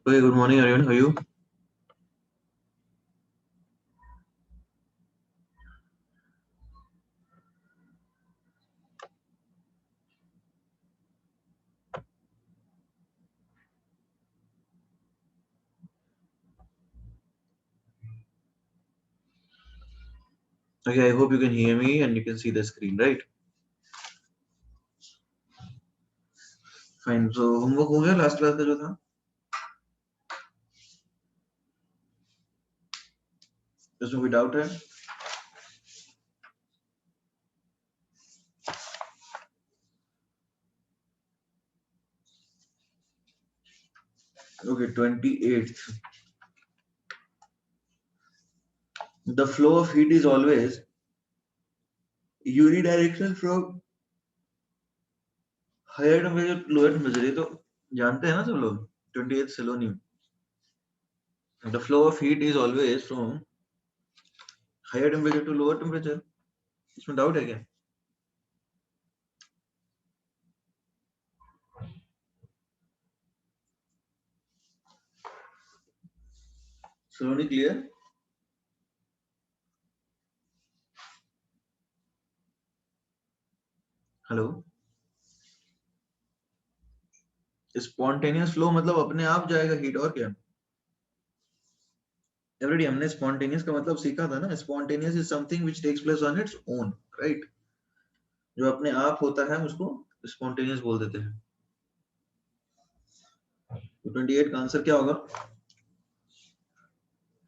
Okay, good morning everyone. How are you? Okay, I hope you can hear me and you can see the screen, right? Fine. So homework हो गया last class का जो था? इसमें कोई doubt है? Okay, 28th. The flow of heat is always unidirectional from higher temperature to lower temperature. ये तो जानते हैं ना सब लोग? 28th Selenium. The flow of heat is always from higher temperature to lower temperature. इसमें डाउट है क्या? Saloni clear? Hello? Spontaneous flow मतलब अपने आप जाएगा हीट और क्या? Already हमने spontaneous का मतलब सीखा था ना. Spontaneous is something which takes place on its own, right? जो अपने आप होता है उसको spontaneous बोल देते हैं. तो 28 का आंसर क्या होगा?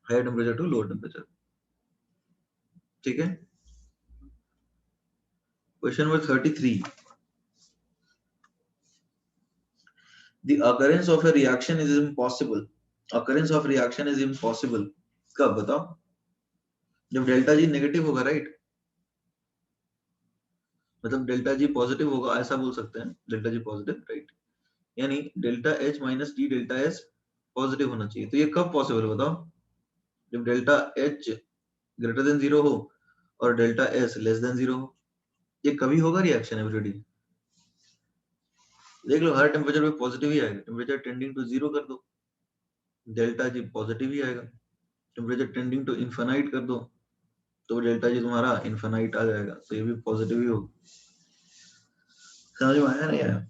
Higher temperature to lower temperature. ठीक है. Question number 33. The occurrence of a reaction is impossible. Occurrence of reaction is impossible. कब बताओ? जब डेल्टा जी नेगेटिव होगा, राइट? मतलब डेल्टा जी पॉजिटिव होगा, ऐसा बोल सकते हैं. Delta G positive, right? यानी delta H minus T delta S positive होना चाहिए. तो ये कब पॉसिबल बताओ? जब delta H greater than zero हो और delta S less than zero हो. ये कभी होगा रिएक्शन एवरीडी. देख लो, हर टेम्परेचर पे पॉजिटिव ही आएगा. टेम्परेचर टेंडिंग टू जीरो कर दो, डेल्टा जी पॉजिटिव ही आएगा. टेम्परेचर टेंडिंग टू इनफाइनाइट कर दो तो डेल्टा जी तुम्हारा इनफाइनाइट आ जाएगा. तो ये भी पॉजिटिव ही होगा. समझ में आया नहीं आया?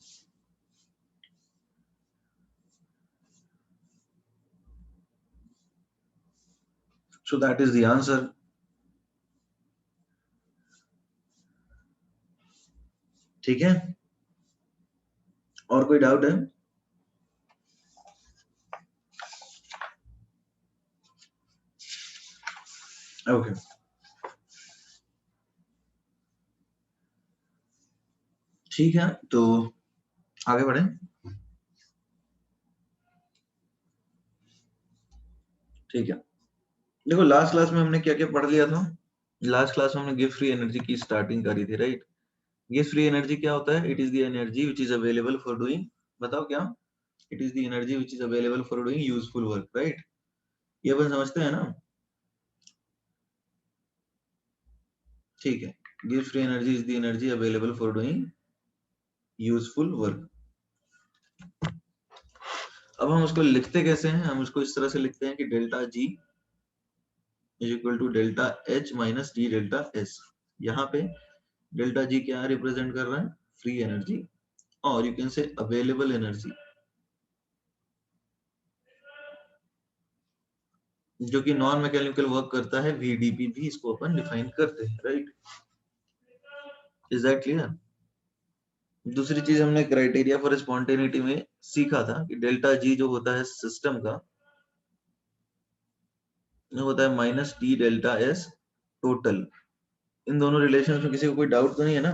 सो दैट इज द आंसर. ठीक है. और कोई डाउट है? ओके. ठीक है, तो आगे बढ़े. ठीक है. देखो, लास्ट क्लास में हमने क्या क्या पढ़ लिया था. लास्ट क्लास में हमने गिव फ्री एनर्जी की स्टार्टिंग करी थी, राइट? गिव फ्री एनर्जी क्या होता है? It is the energy which is available for doing, बताओ क्या? It is the energy which is available for doing useful work, right? ये अपन समझते हैं ना. ठीक है. Give free energy is the energy available for doing useful work. अब हम उसको लिखते कैसे हैं? हम उसको इस तरह से लिखते हैं कि delta G is equal to delta H minus T delta S. यहाँ पे डेल्टा जी क्या रिप्रेजेंट कर रहा है? Free energy. और you can say available energy, जो कि नॉन मैकेनिकल वर्क करता है, वीडीपी भी इसको अपन डिफाइन करते हैं, राइट? Is that clear? दूसरी चीज हमने क्राइटेरिया फॉर स्पॉन्टेनिटी में सीखा था कि डेल्टा जी जो होता है सिस्टम का, वो होता है minus T delta S total. इन दोनों रिलेशन में किसी को कोई डाउट तो नहीं है ना?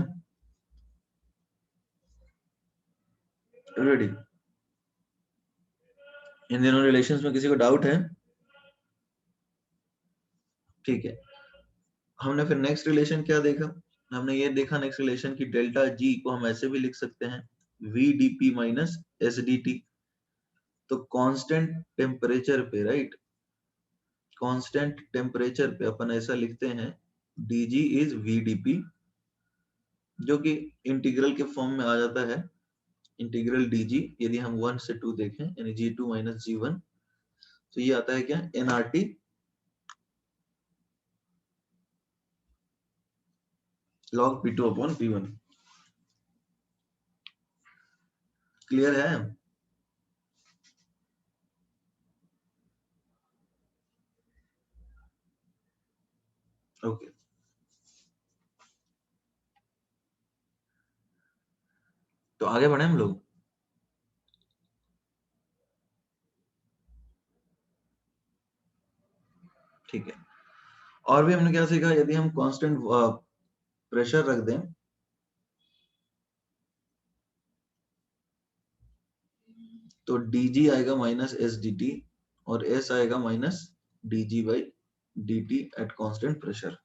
रेडी? इन दोनों रिलेशंस में किसी को डाउट है? ठीक है. हमने फिर नेक्स्ट रिलेशन क्या देखा? हमने ये देखा नेक्स्ट रिलेशन की डेल्टा जी को हम ऐसे भी लिख सकते हैं, V D P minus S D T. तो कांस्टेंट टेम्परेचर पे, राइट? कांस्टेंट टेम्परेचर पे अपन ऐसा लिखते हैं, dg इज vdp, जो कि इंटीग्रल के फॉर्म में आ जाता है इंटीग्रल dg यदि हम 1 से 2 देखें यानी g2 माइनस g1, तो ये आता है क्या, nRT log p2 upon p1। Clear है? ओके, तो आगे बढ़े हम लोग। ठीक है, और भी हमने क्या सीखा, यदि हम कांस्टेंट प्रेशर रख दें तो dg आएगा माइनस एस डी टी और s आएगा minus dg by dt at constant pressure.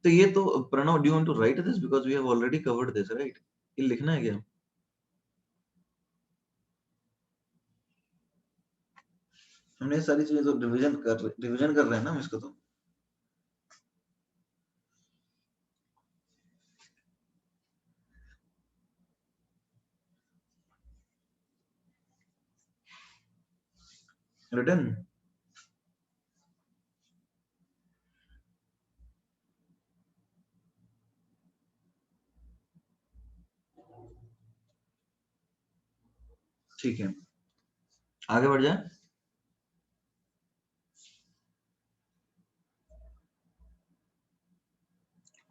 तो ये तो Pranav, do you want to write this because we have already covered this, right? ये लिखना है क्या? हमने सारी चीजें तो रिवीजन कर रहे हैं ना हम इसको तो। रिटर्न ठीक है, आगे बढ़ जाए।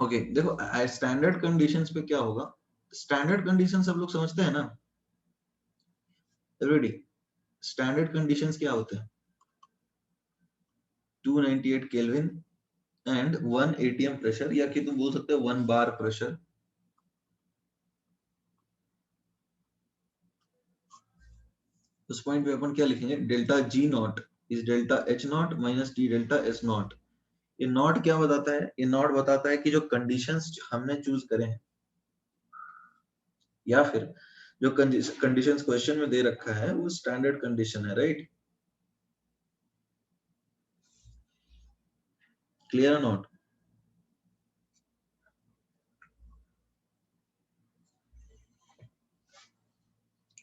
ओके देखो, स्टैंडर्ड कंडीशंस पे क्या होगा, स्टैंडर्ड कंडीशन सब लोग समझते हैं ना एवरीबॉडी? स्टैंडर्ड कंडीशंस क्या होते हैं? 298 केल्विन एंड 1 एटीएम प्रेशर, या कि तुम बोल सकते हो 1 बार प्रेशर। उस पॉइंट पे अपन क्या लिखेंगे, delta G not is delta H naught minus T delta S not. ये नॉट क्या बताता है? ये नॉट बताता है कि जो कंडीशंस हमने चूज करे हैं या फिर जो कंडीशंस क्वेश्चन में दे रखा है वो स्टैंडर्ड कंडीशन है, right? Clear not?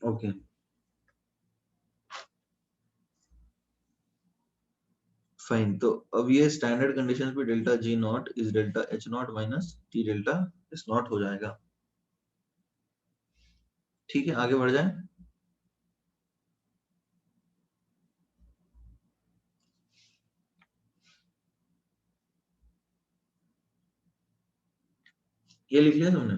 Okay, fine. तो अब ये स्टैंडर्ड कंडीशंस पे delta G not is delta H naught minus T delta S not हो जाएगा। ठीक है, आगे बढ़ जाए। ये लिख लिया तुमने?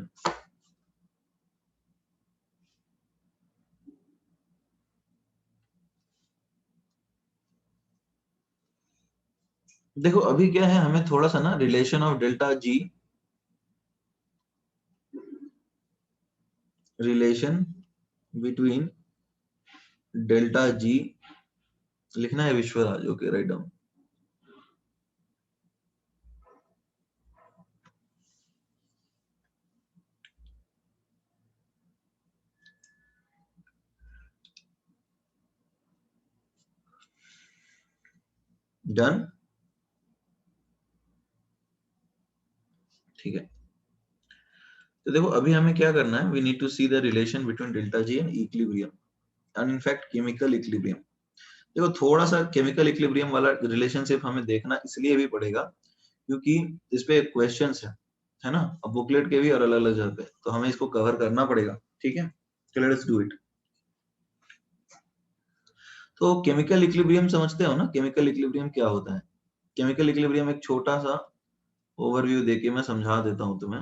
देखो अभी क्या है, हमें थोड़ा सा ना relation of delta G, relation between delta G लिखना है Vishwaraj. Okay, write down. Done, ठीक है। तो देखो अभी हमें क्या करना है, we need to see the relation between delta G and equilibrium and in fact chemical equilibrium. देखो थोड़ा सा केमिकल इक्विलिब्रियम वाला रिलेशनशिप हमें देखना इसलिए भी पड़ेगा क्योंकि इस पे क्वेश्चंस है ना, अब बुकलेट के भी और अलग अलग जगह पे, तो हमें इसको कवर करना पड़ेगा। ठीक है, तो लेट्स डू इट। तो केमिकल इक्विलिब्रियम समझते हो ना, केमिकल इक्विलिब्रियम क्या होता है? केमिकल इक्विलिब्रियम एक छोटा सा ओवरव्यू देके मैं समझा देता हूं तुम्हें।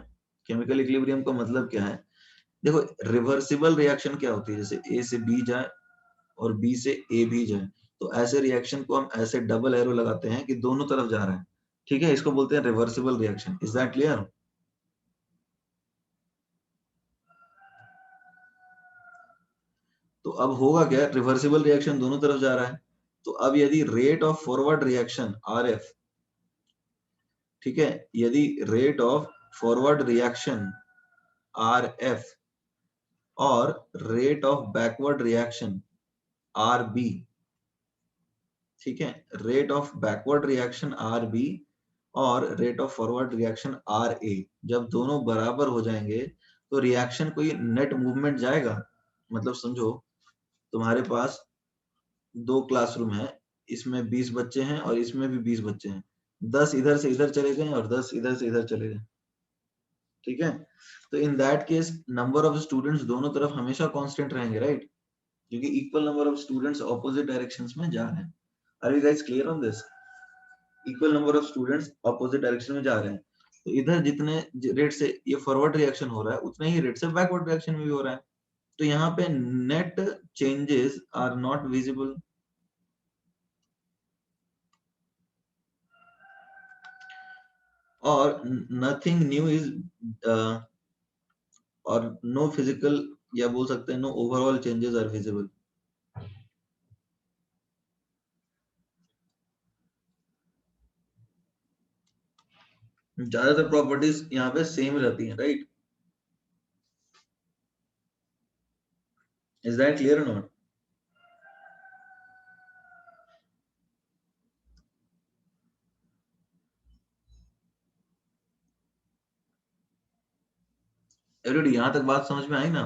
केमिकल इक्विलिब्रियम का मतलब क्या है? देखो रिवर्सिबल रिएक्शन क्या होती है, जैसे ए से बी जाए और बी से ए भी जाए, तो ऐसे रिएक्शन को हम ऐसे डबल एरो लगाते हैं कि दोनों तरफ जा रहा है। ठीक है, इसको बोलते हैं reversible reaction. Is that clear? तो अब होगा क्या, रिवर्सिबल रिएक्शन दोनों तरफ जा रहा है, तो अब यदि rate of forward reaction R F, ठीक है, यदि rate of forward reaction R F और rate of backward reaction R B, ठीक है, rate of backward reaction R B और rate of forward reaction R A, जब दोनों बराबर हो जाएंगे तो रिएक्शन कोई नेट मूवमेंट जाएगा। मतलब समझो तुम्हारे पास 2 क्लासरूम है, इसमें 20 बच्चे हैं और इसमें भी 20 बच्चे हैं, 10 इधर से इधर चले गए और 10 इधर से इधर चले गए, ठीक है। तो in that case number of students दोनों तरफ हमेशा कांस्टेंट रहेंगे, राइट, क्योंकि equal number of students opposite directions में जा रहे हैं। Are you guys clear on this? Equal number of students opposite direction में जा रहे हैं, तो इधर जितने रेट से ये फॉरवर्ड रिएक्शन हो रहा है उतने ही रेट से बैकवर्ड रिएक्शन में भी हो रहा है। तो यहाँ पे net changes are not visible. और नथिंग न्यू इज और नो फिजिकल, या बोल सकते हैं no overall changes are visible. ज्यादातर प्रॉपर्टीज यहाँ पे सेम रहती हैं, राइट? इज दैट क्लियर और नॉट? एवरीबॉडी यहाँ तक बात समझ में आई ना?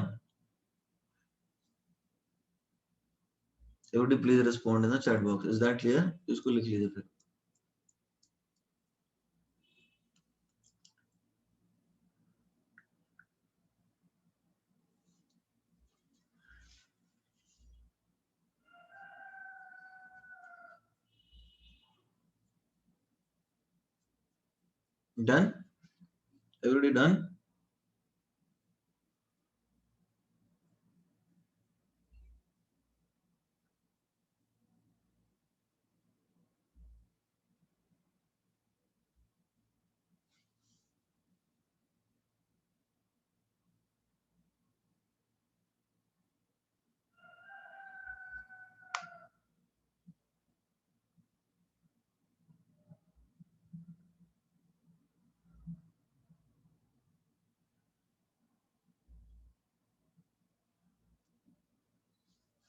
Everybody please respond in the chat box, is that clear? इसको लिख लीजिए फिर। Done? Everybody done?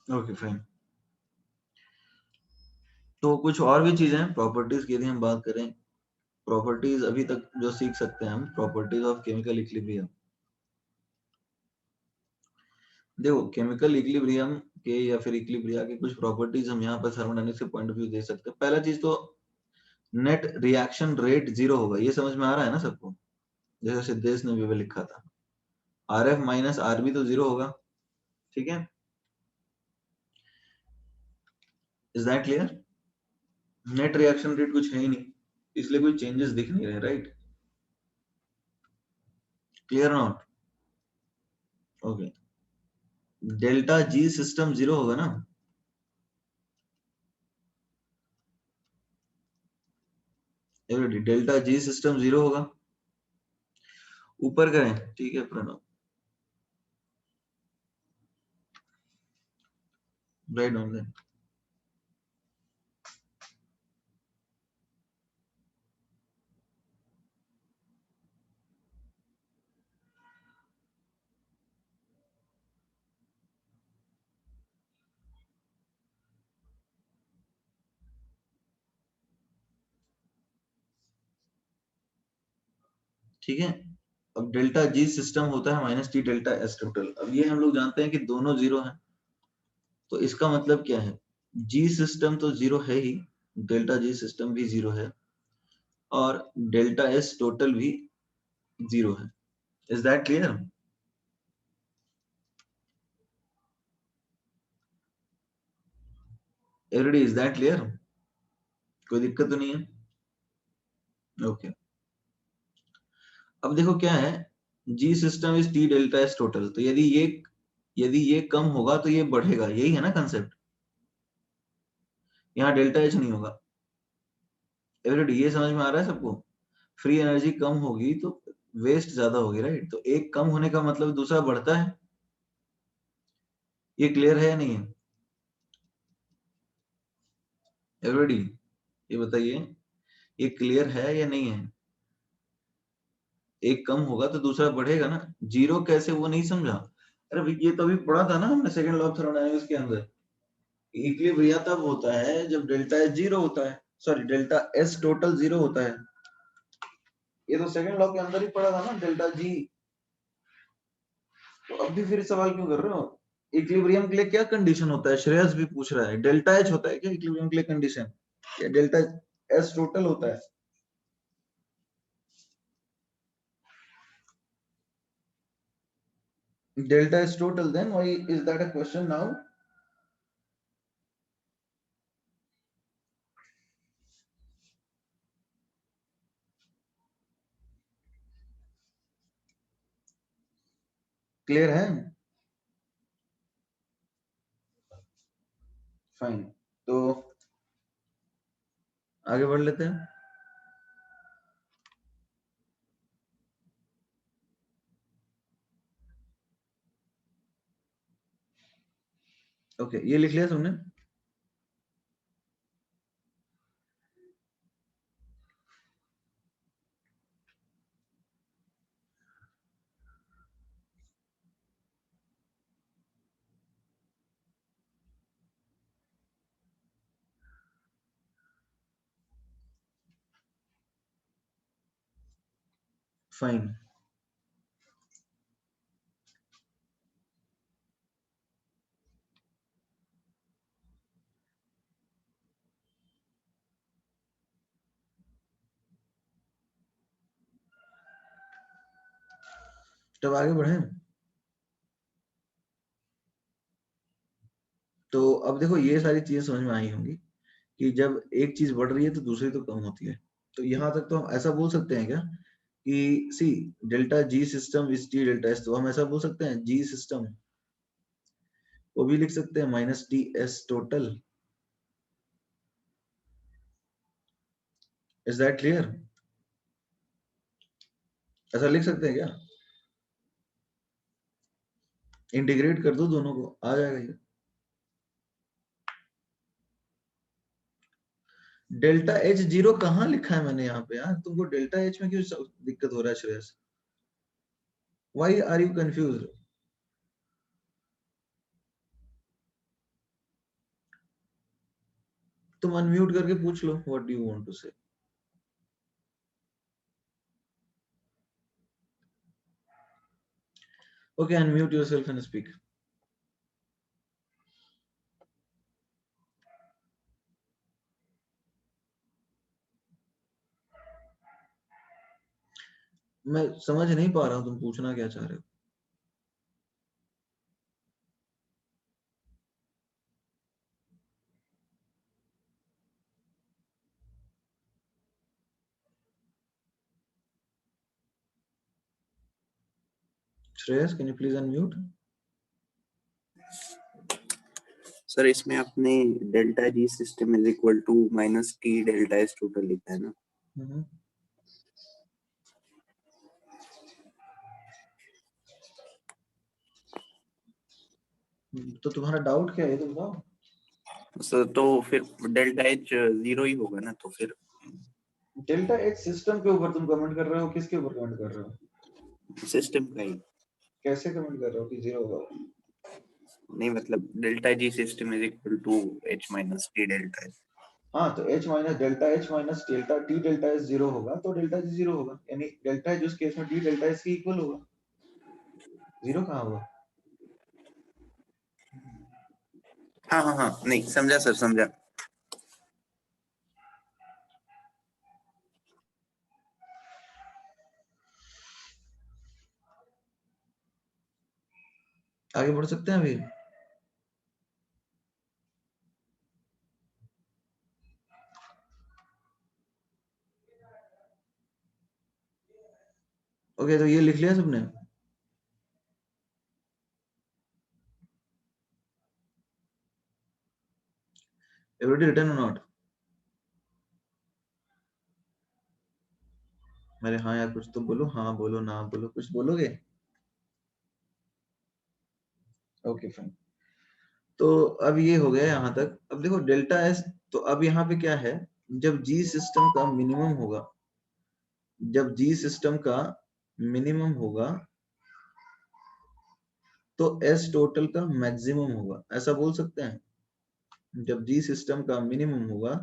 Okay fine. तो कुछ और भी चीजें हैं प्रॉपर्टीज की, यदि हम बात करें प्रॉपर्टीज अभी तक जो सीख सकते हैं हम, प्रॉपर्टीज ऑफ केमिकल इक्विलिब्रियम। देखो केमिकल इक्विलिब्रियम के या फिर इक्विलिब्रिया के कुछ प्रॉपर्टीज हम यहाँ पर थर्मोडायनेमिक्स के पॉइंट ऑफ व्यू दे सकते हैं। पहला चीज तो नेट रिएक्शन रेट 0 होगा, ये समझ में आ रहा है ना सबको? जैसे सिद्धेश ने भी लिखा था, R F minus R B तो 0 होगा, ठीक है? Is that clear? Net reaction rate कुछ है ही नहीं, इसलिए कोई चेंजेस दिख नहीं रहे, right? Clear not? Okay. Delta G system 0 होगा ना? डेल्टा जी सिस्टम 0 होगा। ऊपर करें, ठीक है प्रणव, राइट ऑन देन। ठीक है, अब डेल्टा जी सिस्टम होता है minus T delta S total. अब ये हम लोग जानते हैं कि दोनों 0 हैं, तो इसका मतलब क्या है? जी सिस्टम तो 0 है ही, डेल्टा जी सिस्टम भी 0 है, और डेल्टा एस टोटल भी 0 है। Is that clear? Everybody is that clear? कोई दिक्कत तो नहीं है? ओके। अब देखो क्या है, G system is T delta S total, तो यदि ये कम होगा तो ये बढ़ेगा, यही है ना कंसेप्ट? यहाँ डेल्टा एच नहीं होगा। एवरीबॉडी ये समझ में आ रहा है सबको? फ्री एनर्जी कम होगी तो वेस्ट ज्यादा होगी, राइट? तो एक कम होने का मतलब दूसरा बढ़ता है। ये क्लियर है या नहीं है एवरीबॉडी? ये बताइए, ये क्लियर है या नहीं है? एक कम होगा तो दूसरा बढ़ेगा ना, 0 कैसे, वो नहीं समझा? अरे भाई ये तो अभी पढ़ा था ना हमने सेकंड लॉ ऑफ थर्मोडायनामिक्स के अंदर। इक्विलिब्रियम तब होता है जब डेल्टा एस 0 होता है, सॉरी डेल्टा एस टोटल 0 होता है, ये तो सेकंड लॉ के अंदर ही पड़ा था ना डेल्टा जी। तो अब भी फिर सवाल क्यों कर रहे हो? इक्विलिब्रियम के लिए क्या कंडीशन होता है? श्रेयस भी पूछ रहा है। डेल्टा एच होता है क्या इक्विलिब्रियम के लिए कंडीशन, या डेल्टा एस टोटल होता है? Delta S total, then why is that a question now? Clear है? फाइन, तो आगे बढ़ लेते हैं। ओके, ये लिख लिया तुमने? फाइन, तब आगे बढ़े। तो अब देखो ये सारी चीजें समझ में आई होंगी कि जब एक चीज बढ़ रही है तो दूसरी तो कम होती है। तो यहाँ तक तो हम ऐसा बोल सकते हैं क्या कि see delta G system is T delta S, तो हम ऐसा बोल सकते हैं जी सिस्टम वो भी लिख सकते हैं minus T S total. Is that clear? ऐसा लिख सकते हैं क्या? इंटीग्रेट कर दो दोनों को, आ जाएगा ये। डेल्टा एच जीरो कहाँ लिखा है मैंने यहाँ पे यार? तुमको डेल्टा एच में क्यों दिक्कत हो रहा है Shreyas? Why are you confuse? तुम अनम्यूट करके पूछ लो what do you want to say. Okay, unmute yourself and speak. मैं समझ नहीं पा रहा हूँ तुम पूछना क्या चाह रहे हो। Shreyas can you please unmute? Sir इसमें आपने delta G system is equal to minus T delta S total लिखा है ना? तो तुम्हारा डाउट क्या है तुम बताओ। सर तो फिर डेल्टा एच जीरो ही होगा ना? तो फिर डेल्टा एच सिस्टम के ऊपर तुम कमेंट कर रहे हो, किसके ऊपर कमेंट कर रहे हो? सिस्टम का ही। कैसे कमेंट कर रहे हो कि जीरो होगा? नहीं मतलब delta G system is equal to H minus T delta S. हाँ, तो h minus delta H minus delta T delta S zero होगा तो डेल्टा जी जीरो होगा, यानी डेल्टा एच उस केस में टी डेल्टा एस के इक्वल होगा। जीरो कहाँ होगा? हाँ हाँ हाँ, नहीं समझा सर, समझा। आगे बढ़ सकते हैं अभी? ओके, तो ये लिख लिया सबने? एवरीबॉडी रिटन और नॉट? अरे हाँ यार, कुछ तो बोलो, हाँ बोलो ना बोलो, कुछ बोलोगे? Okay fine. तो अब ये हो गया यहाँ तक। अब देखो डेल्टा एस, तो अब यहाँ पे क्या है, जब जी सिस्टम का मिनिमम होगा, जब जी सिस्टम का मिनिमम होगा तो एस टोटल का मैक्सिमम होगा, ऐसा बोल सकते हैं। जब जी सिस्टम का मिनिमम होगा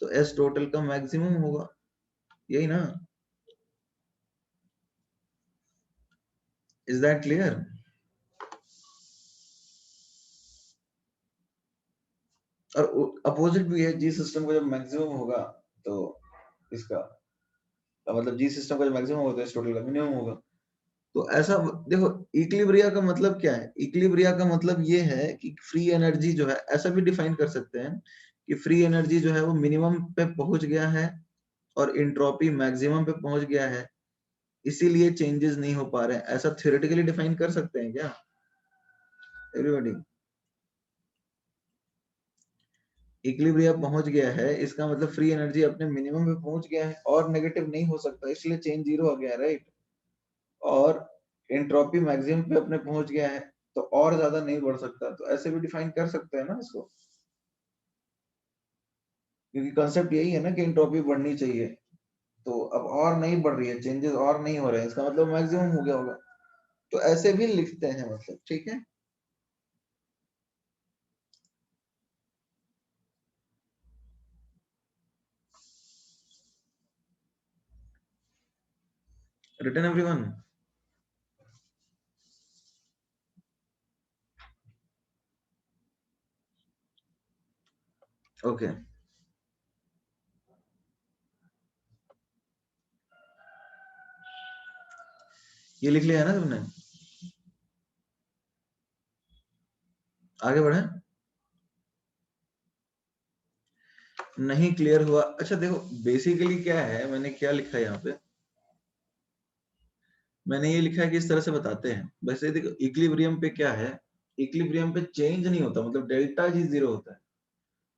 तो एस टोटल का मैक्सिमम होगा, यही ना? Is that clear? और अपोजिट भी है, जी सिस्टम का जब मैक्सिमम होगा तो इसका मतलब जी सिस्टम का जब मैक्सिमम होगा तो इस टोटल का मिनिमम होगा। तो ऐसा देखो, इक्विलिब्रिया का मतलब क्या है? इक्विलिब्रिया का मतलब ये है कि फ्री एनर्जी जो है, ऐसा भी डिफाइन कर सकते हैं कि फ्री एनर्जी जो है वो मिनिमम पे पहुंच गया है और एंट्रोपी मैक्सिमम पे पहुंच गया है, इसीलिए चेंजेस नहीं हो पा रहे हैं। ऐसा थ्योरेटिकली डिफाइन कर सकते हैं क्या एवरीबॉडी? इक्विलिब्रिया पहुंच गया है, इसका मतलब फ्री एनर्जी अपने मिनिमम पे पहुंच गया है और नेगेटिव नहीं हो सकता, इसलिए चेंज जीरो आ गया, राइट? और एंट्रोपी मैक्सिमम पे अपने पहुंच गया है तो और ज्यादा नहीं बढ़ सकता। तो ऐसे भी डिफाइन कर सकते हैं ना इसको, क्योंकि कंसेप्ट यही है ना कि एंट्रोपी बढ़नी चाहिए। तो अब और नहीं बढ़ रही है, चेंजेस और नहीं हो रहे हैं, इसका मतलब मैक्सिमम हो गया होगा। तो ऐसे भी लिखते हैं मतलब, ठीक है। Written everyone? ओके, ये लिख लिया है ना तुमने? आगे बढ़े? नहीं क्लियर हुआ? अच्छा देखो, बेसिकली क्या है, मैंने क्या लिखा है यहाँ पे, मैंने ये लिखा है कि इस तरह से बताते हैं। वैसे देखो, इक्विलिब्रियम पे क्या है, इक्विलिब्रियम पे चेंज नहीं होता, मतलब डेल्टा जी जीरो होता है।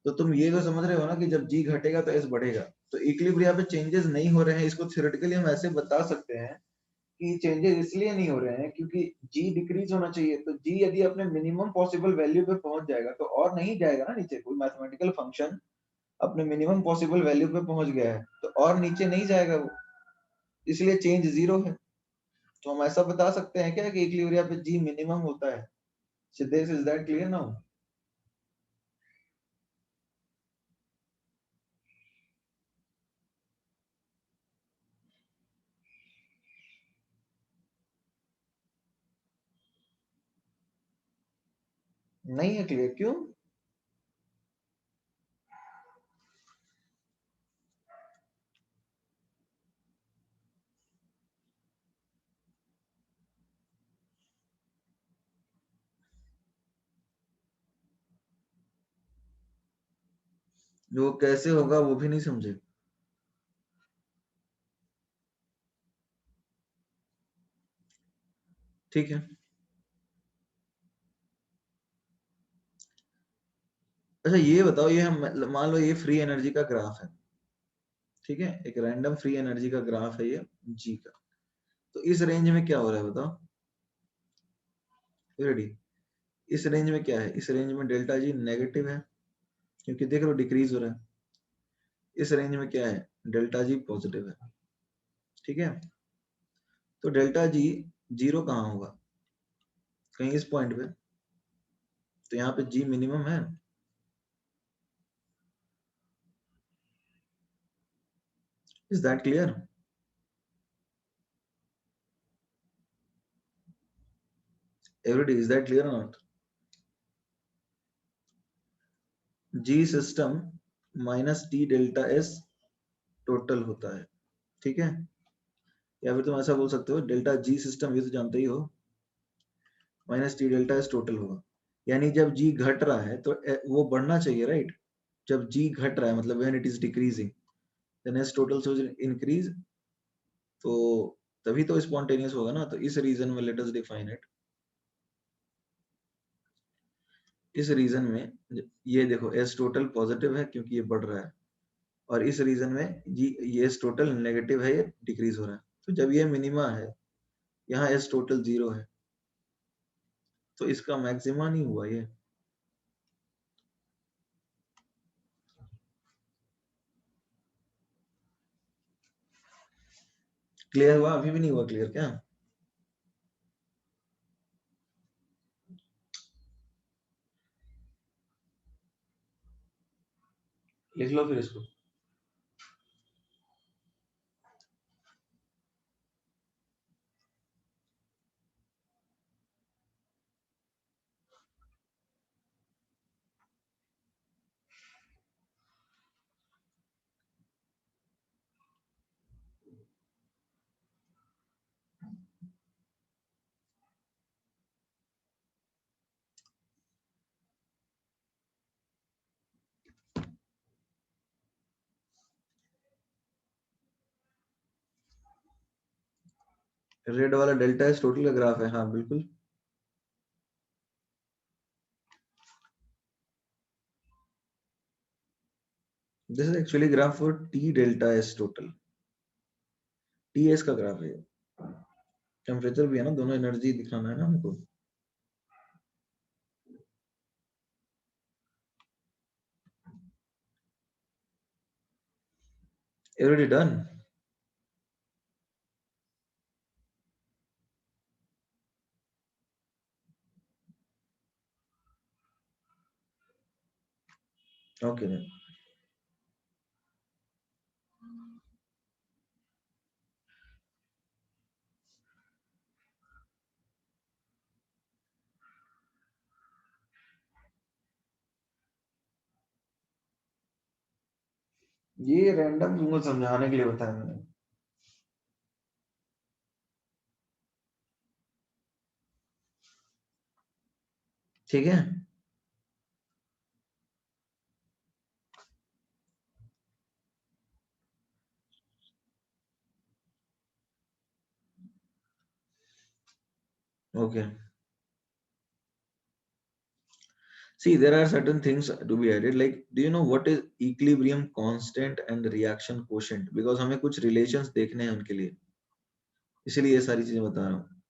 तो तुम ये तो समझ रहे हो ना कि जब जी घटेगा तो एस बढ़ेगा। तो इक्विलिब्रियम पे चेंजेस नहीं हो रहे हैं, इसको थ्योरेटिकली हम ऐसे बता सकते हैं कि चेंजेस इसलिए नहीं हो रहे हैं क्योंकि जी डिक्रीज होना चाहिए। तो जी यदि अपने मिनिमम पॉसिबल वैल्यू पे पहुंच जाएगा तो और नहीं जाएगा ना नीचे। कोई मैथमेटिकल फंक्शन अपने मिनिमम पॉसिबल वैल्यू पे पहुंच गया है तो और नीचे नहीं जाएगा वो, इसलिए चेंज जीरो है। तो हम ऐसा बता सकते हैं क्या कि इक्विलिब्रियम पे जी मिनिमम होता है। Siddhesh, is that clear now? नहीं है क्लियर? क्यों? वो कैसे होगा वो भी नहीं समझे? ठीक है। अच्छा ये बताओ, ये हम मान लो ये फ्री एनर्जी का ग्राफ है, ठीक है, एक रैंडम फ्री एनर्जी का ग्राफ है ये जी का। तो इस रेंज में क्या हो रहा है बताओ? रेडी? इस रेंज में क्या है? इस रेंज में डेल्टा जी नेगेटिव है क्योंकि देख लो डिक्रीज हो रहा है। इस रेंज में क्या है? डेल्टा जी पॉजिटिव है, ठीक है। तो डेल्टा जी जीरो कहाँ होगा? कहीं इस पॉइंट पे। तो यहाँ पे जी मिनिमम है। Is that clear? Everybody, is that clear और not? G system minus T delta S total होता है, ठीक है। या फिर तुम ऐसा बोल सकते हो, डेल्टा जी सिस्टम, ये तो जानते ही हो, minus T delta S total होगा। यानी जब जी घट रहा है तो वो बढ़ना चाहिए, राइट? जब जी घट रहा है मतलब when it is decreasing then S total should increase. तो तभी तो स्पॉन्टेनियस होगा ना। तो इस रीजन में लेट अस डिफाइन इट। इस रीजन में ये देखो एस टोटल पॉजिटिव है क्योंकि ये बढ़ रहा है, और इस रीजन में जी ये एस टोटल नेगेटिव है, ये डिक्रीज हो रहा है। तो जब ये मिनिमा है, यहाँ एस टोटल जीरो है, तो इसका मैक्सिमा नहीं हुआ ये। क्लियर हुआ? अभी भी नहीं हुआ क्लियर क्या? लिख लो फिर इसको। रेड वाला डेल्टा एस टोटल का ग्राफ है, हाँ बिल्कुल। This is actually graph for T delta S total, T S का ग्राफ है। टेम्परेचर भी है ना, दोनों एनर्जी दिखाना है ना हमको। Already done. Okay then. ये रैंडम तुमको समझाने के लिए बताया मैंने। ठीक है, okay. See, there are certain things to be added. Like, do you know what is equilibrium constant and reaction quotient? Because हमें कुछ relations देखने हैं उनके लिए, इसलिए ये सारी चीजें बता रहा हूँ।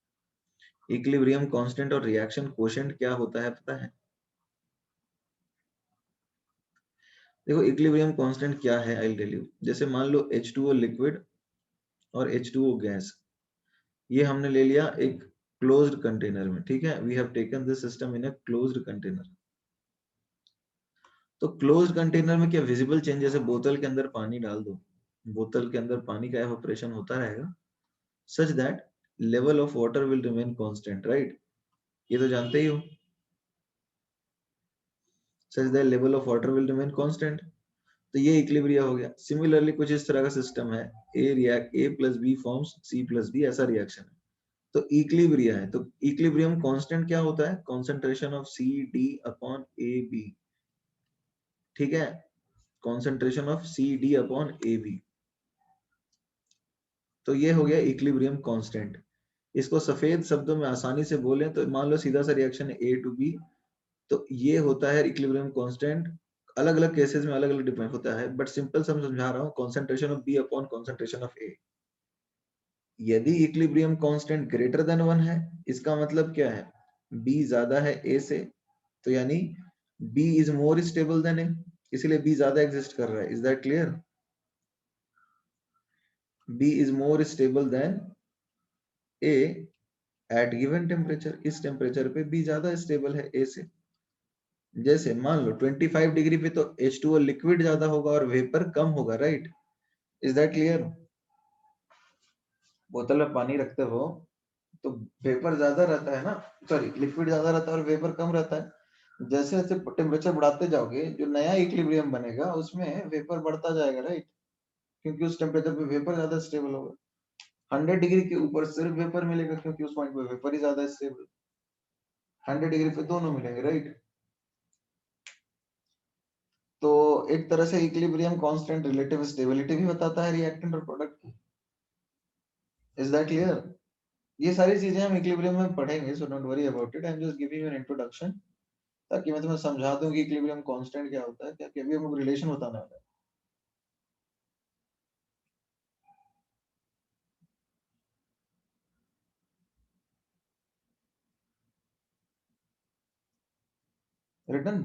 Equilibrium constant और reaction quotient क्या होता है पता है? देखो इक्विलिब्रियम कांस्टेंट क्या है, आई विल टेल यू। जैसे मान लो H2O लिक्विड और H2O गैस, ये हमने ले लिया एक क्लोज्ड कंटेनर में, ठीक है। We have taken this system in a closed container. तो क्लोज्ड कंटेनर में क्या विजिबल चेंज, जैसे बोतल के अंदर पानी डाल दो, बोतल के अंदर पानी का एवापोरेशन होता रहेगा, such that level of water will remain constant, right? ये तो जानते ही हो, such that level of water will remain constant. तो ये इक्विलिब्रिया हो गया। सिमिलरली कुछ इस तरह का सिस्टम है, A react A plus B forms C plus B, ऐसा रिएक्शन है, तो इक्विलिब्रिया है। तो इक्विलिब्रियम कांस्टेंट क्या होता है? Concentration of C D upon A B, ठीक है, concentration of C D upon A B. तो ये हो गया इक्विलिब्रियम कांस्टेंट। इसको सफेद शब्दों में आसानी से बोले तो मान लो सीधा सा रिएक्शन है ए टू बी, तो ये होता है इक्विलिब्रियम कांस्टेंट। अलग अलग केसेस में अलग अलग डिपेंड होता है, बट सिंपल समझा रहा हूँ, concentration of B upon concentration of A. यदि इक्विलिब्रियम कांस्टेंट ग्रेटर देन 1 है, इसका मतलब क्या है? बी ज्यादा है ए से, तो यानी B is more stable than A, इसलिए बी ज्यादा एग्जिस्ट कर रहा है। Is that clear? B is more stable than A at given temperature, इस टेम्परेचर पे बी ज्यादा स्टेबल है ए से। जैसे मान लो 25 डिग्री पे तो H2O लिक्विड ज्यादा होगा और वेपर कम होगा, राइट? Is that clear? बोतल में पानी रखते हो तो वेपर ज्यादा रहता है ना, सॉरी लिक्विड ज्यादा रहता है और वेपर कम रहता है। जैसे जैसे टेम्परेचर बढ़ाते जाओगे, जो नया इक्विलिब्रियम बनेगा उसमें वेपर बढ़ता जाएगा, राइट? क्योंकि उस टेम्परेचर पे वेपर ज्यादा स्टेबल होगा। 100 डिग्री के ऊपर सिर्फ वेपर मिलेगा, क्योंकि उस पॉइंट पे वेपर ही ज्यादा स्टेबल। 100 डिग्री पे दोनों मिलेंगे, राइट? तो एक तरह से इक्विलिब्रियम कांस्टेंट रिलेटिव स्टेबिलिटी भी बताता है रिएक्टेंट और प्रोडक्ट की। Is that clear? ये सारी चीजें हम इक्विलिब्रियम में पढ़ेंगे, so don't worry about it, I am just giving you an introduction, ताकि मैं तुम्हें समझा दूं कि इक्विलिब्रियम कांस्टेंट क्या होता है, क्या कि अभी हमको रिलेशन बताना है। रिटन?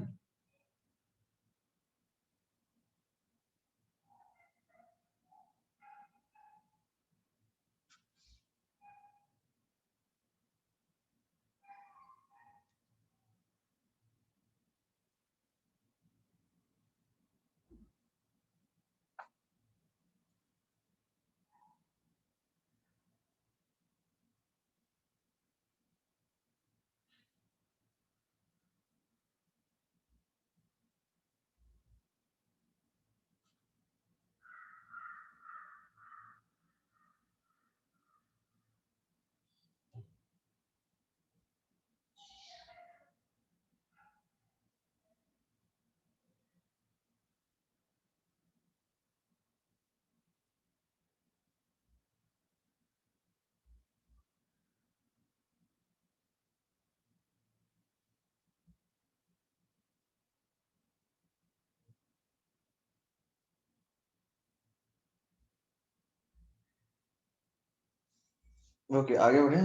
ओके आगे बढ़े।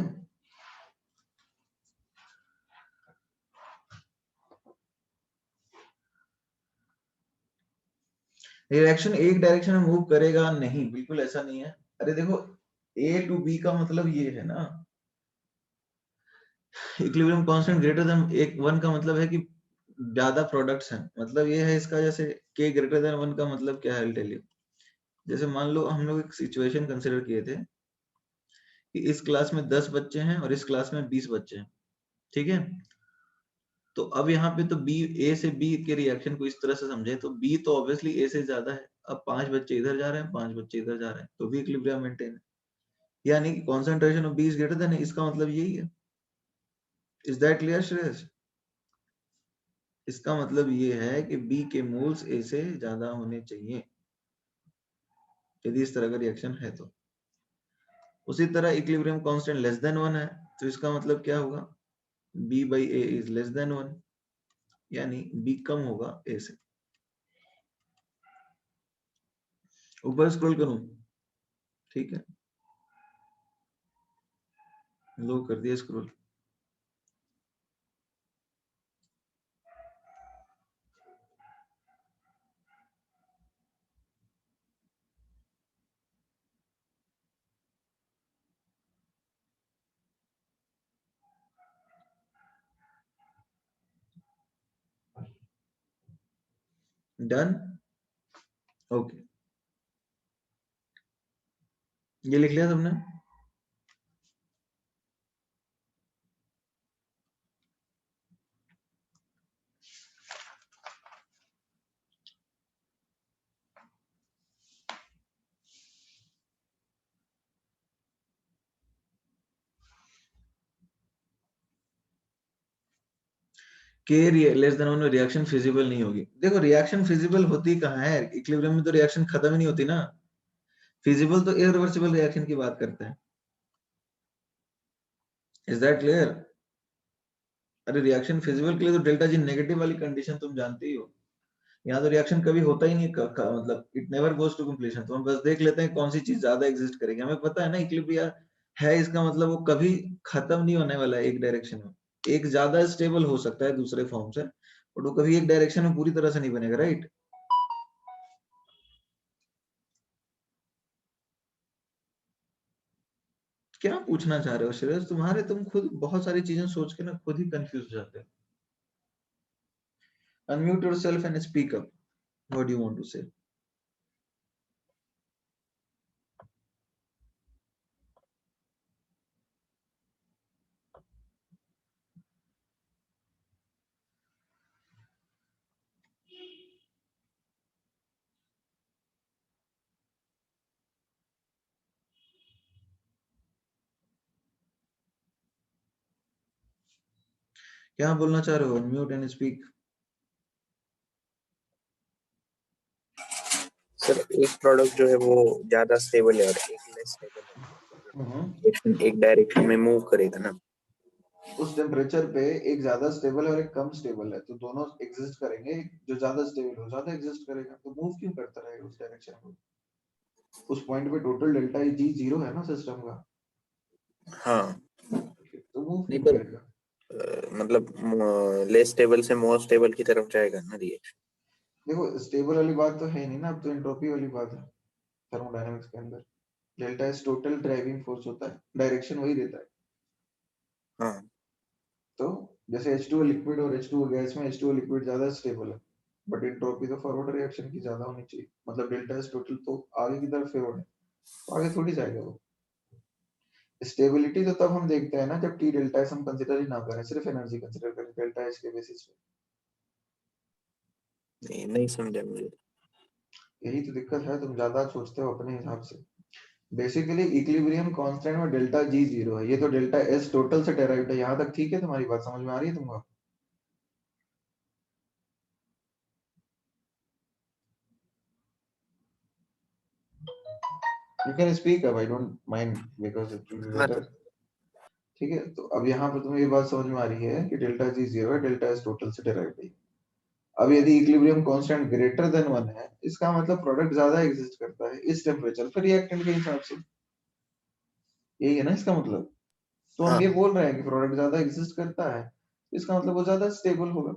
रिएक्शन एक डायरेक्शन में मूव करेगा नहीं, बिल्कुल ऐसा नहीं है। अरे देखो ए टू बी का मतलब ये है ना, इक्विलिब्रियम कांस्टेंट ग्रेटर देन एक वन का मतलब है कि ज्यादा प्रोडक्ट्स हैं, मतलब ये है इसका। जैसे के ग्रेटर देन वन का मतलब क्या है, टेल यू। जैसे मान लो हम लोग एक सिचुएशन कंसिडर किए थे कि इस क्लास में 10 बच्चे हैं और इस क्लास में 20 बच्चे हैं, ठीक है। तो अब यहाँ पे तो बी, ए से बी के रिएक्शन को इस तरह से समझे तो बी तो ऑब्वियसली ए से ज्यादा है। अब 5 बच्चे इधर जा रहे हैं, 5 बच्चे इधर जा रहे हैं, तो भी इक्विलिब्रियम मेंटेन है, यानी कि concentration of B is greater than, इसका मतलब यही है। Is that clear Shreyas? इसका मतलब ये है कि बी के मोल्स ए से ज्यादा होने चाहिए यदि इस तरह का रिएक्शन है तो। उसी तरह इक्विलिब्रियम कांस्टेंट लेस देन 1 है, तो इसका मतलब क्या होगा, B by A is less than 1, यानी बी कम होगा ए से। ऊपर स्क्रॉल करूं, ठीक है, लो कर दिया स्क्रॉल। डन, ओके, ये लिख लिया तुमने। के लेस देन 1 में रिएक्शन फिजिबल नहीं होगी। देखो रिएक्शन फिजिबल होती कहाँ है, इक्विलिब्रियम में तो रिएक्शन खत्म ही नहीं होती ना। फिजिबल तो इरिवर्सिबल रिएक्शन की बात करते हैं। Is that clear? अरे रिएक्शन फिजिबल के लिए तो डेल्टा जी नेगेटिव वाली कंडीशन तुम जानते ही हो। यहाँ तो रिएक्शन कभी होता ही नहीं, मतलब it never goes to completion. तो हम बस देख लेते हैं कौन सी चीज ज्यादा एग्जिस्ट करेगी, हमें पता है ना इक्विलिब्रियम है, इसका मतलब वो कभी खत्म नहीं होने वाला है एक डायरेक्शन में। एक ज्यादा स्टेबल हो सकता है दूसरे फॉर्म से, बट वो कभी एक डायरेक्शन में पूरी तरह से नहीं बनेगा, राइट? क्या पूछना चाह रहे हो श्रेयस? तुम खुद बहुत सारी चीजें सोच के ना खुद ही कंफ्यूज हो जाते हो। Unmute yourself and speak up, what do you want to say? क्या बोलना चाह रहे हो? Unmute and speak. सर एक प्रोडक्ट जो है वो ज्यादा स्टेबल है और एक लेस स्टेबल है, एक डायरेक्शन में मूव करेगा ना। उस टेम्परेचर पे एक ज्यादा स्टेबल है और एक कम स्टेबल है, तो दोनों एग्जिस्ट करेंगे। जो ज्यादा स्टेबल हो ज्यादा एग्जिस्ट करेगा, तो मूव क्यों करता रहेगा उस डायरेक्शन में? उस पॉइंट पे टोटल डेल्टा जी जीरो है ना सिस्टम का, हाँ तो मूव नहीं क्यों पर करेगा? मतलब लेस स्टेबल से मोर स्टेबल की तरफ जाएगा ना रिएक्शन। देखो स्टेबल वाली बात तो है नहीं ना, अब तो एंट्रोपी वाली बात है थर्मोडायनेमिक्स के अंदर। Delta S total driving force होता है, डायरेक्शन वही देता है। हाँ तो जैसे H2O लिक्विड और H2O गैस में H2O लिक्विड ज्यादा स्टेबल है, बट एंट्रोपी तो फॉरवर्ड रिएक्शन की ज्यादा होनी चाहिए, मतलब डेल्टा एस टोटल तो आगे की तरफ फेवर्ड है, तो आगे थोड़ी जाएगा वो। स्टेबिलिटी तो तब हम देखते हैं ना जब टी डेल्टा एस हम कंसीडर ही ना करें, सिर्फ एनर्जी कंसीडर करें डेल्टा एस के बेसिस पे। नहीं समझा मुझे। यही तो दिक्कत है, तुम ज्यादा सोचते हो अपने हिसाब से। बेसिकली इक्विलिब्रियम कांस्टेंट में डेल्टा जी जीरो है, ये तो डेल्टा एस टोटल से डेराइव्ड है। यहाँ तक ठीक है? तुम्हारी बात समझ में आ रही है तुमको? You can speak up, I don't mind because it will be हाँ बेटर। सर। ठीक है, तो अब यहाँ पर तुम्हें ये बात समझ में आ रही है कि डेल्टा जी जीरो है, डेल्टा एस टोटल से डेराइव्ड है। अब यदि इक्विलिब्रियम कांस्टेंट ग्रेटर देन 1 है, इसका मतलब प्रोडक्ट ज्यादा एग्जिस्ट करता है इस टेम्परेचर पर रिएक्टेंट के हिसाब से। यही है ना इसका मतलब। तो हम हाँ ये बोल रहे हैं कि प्रोडक्ट ज्यादा एग्जिस्ट करता है, इसका मतलब वो ज्यादा स्टेबल होगा।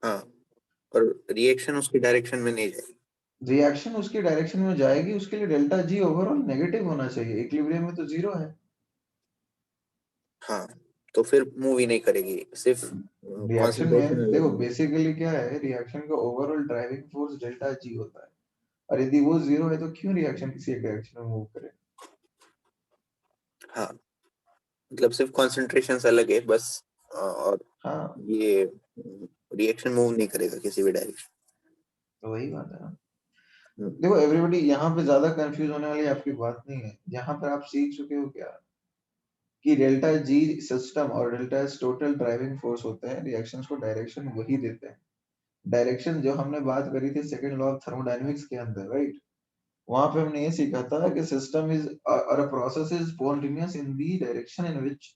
हाँ, और रिएक्शन उसकी डायरेक्शन में नहीं जाएगी। रिएक्शन उसकी डायरेक्शन में जाएगी, उसके लिए डेल्टा जी ओवरऑल नेगेटिव होना चाहिए, इक्विलिब्रियम में तो 0 है। हाँ, तो फिर मूव ही नहीं करेगी, सिर्फ रिएक्शन कंसंट्रेशन में देखो लगेगी। बेसिकली क्या है, रिएक्शन का overall driving force delta G होता है, और यदि वो 0 है तो क्यों रिएक्शन किसी एक डायरेक्शन में मूव करे। हाँ, मतलब सिर्फ कंसंट्रेशन अलग है बस, और हाँ ये रिएक्शन मूव नहीं करेगा किसी भी डायरेक्शन। तो वही बात है ना। देखो एवरीबॉडी यहाँ पे ज्यादा कंफ्यूज होने वाली आपकी बात नहीं है, यहाँ पर आप सीख चुके हो क्या कि डेल्टा जी सिस्टम और delta S total driving force होते हैं, रिएक्शंस को डायरेक्शन वही देते हैं। डायरेक्शन जो हमने बात करी थी सेकंड लॉ ऑफ थर्मोडायनेमिक्स के अंदर, राइट, वहां पे हमने ये सीखा था कि सिस्टम इज और a process is spontaneous in the direction in which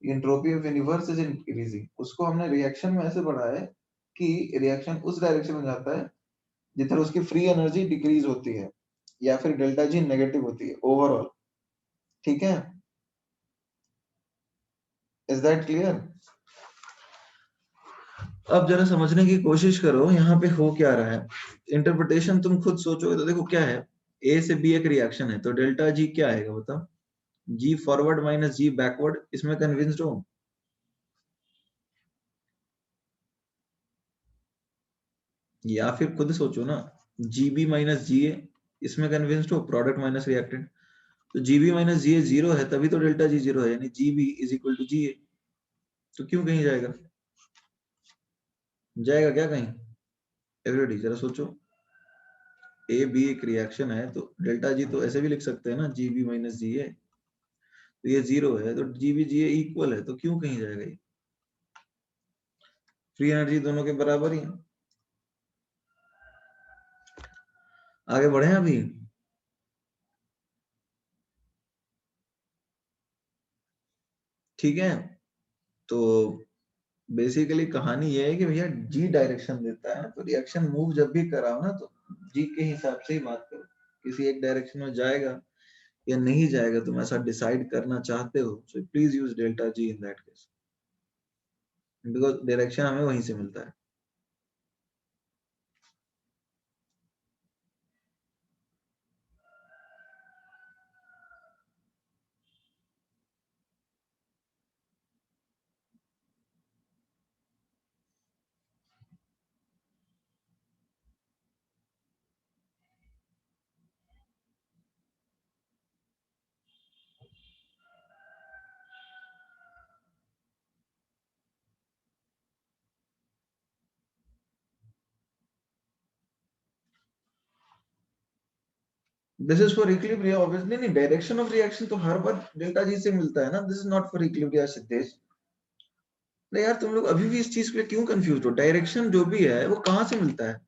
entropy of universe is increasing. उसको हमने रिएक्शन में ऐसे पढ़ा है कि रिएक्शन उस डायरेक्शन में जाता है जिधर उसकी फ्री एनर्जी डिक्रीज होती है या फिर डेल्टा जी नेगेटिव होती है ओवरऑल। ठीक है, इज दैट क्लियर। अब जरा समझने की कोशिश करो यहाँ पे हो क्या रहा है। इंटरप्रिटेशन तुम खुद सोचोगे तो देखो क्या है, ए से बी एक रिएक्शन है तो डेल्टा जी क्या आएगा बताओ, जी फॉरवर्ड माइनस जी बैकवर्ड, इसमें कन्विंस्ड हो। या फिर खुद सोचो ना, जी बी माइनस जी ए, इसमें कन्विंस्ड हो, प्रोडक्ट माइनस रिएक्टेंट। तो जी बी माइनस जी ए 0 है तभी तो डेल्टा जी 0 है, यानी G B is equal to G A. तो क्यों कहीं जाएगा, जाएगा क्या कहीं। एवरीबॉडी जरा सोचो, ए बी एक रिएक्शन है तो डेल्टा जी तो ऐसे भी लिख सकते हैं ना, जी बी माइनस जी ए। तो ये 0 है तो जी बी जी ए इक्वल है, तो क्यों कहीं जाएगा ये, फ्री एनर्जी दोनों के बराबर ही है। आगे बढ़े अभी। ठीक है, तो बेसिकली कहानी ये है कि भैया जी डायरेक्शन देता है, तो रिएक्शन मूव जब भी कराओ ना तो जी के हिसाब से ही बात करो, किसी एक डायरेक्शन में जाएगा या नहीं जाएगा तुम ऐसा डिसाइड करना चाहते हो, so please use delta G in that case, because direction हमें वहीं से मिलता है। This is for equilibrium obviously, नहीं डायरेक्शन ऑफ रिएक्शन तो हर बार डेल्टा जी से मिलता है ना, this is not for equilibrium Siddhesh. अरे यार तुम लोग अभी भी इस चीज के लिए क्यों कंफ्यूज हो, डायरेक्शन जो भी है वो कहाँ से मिलता है,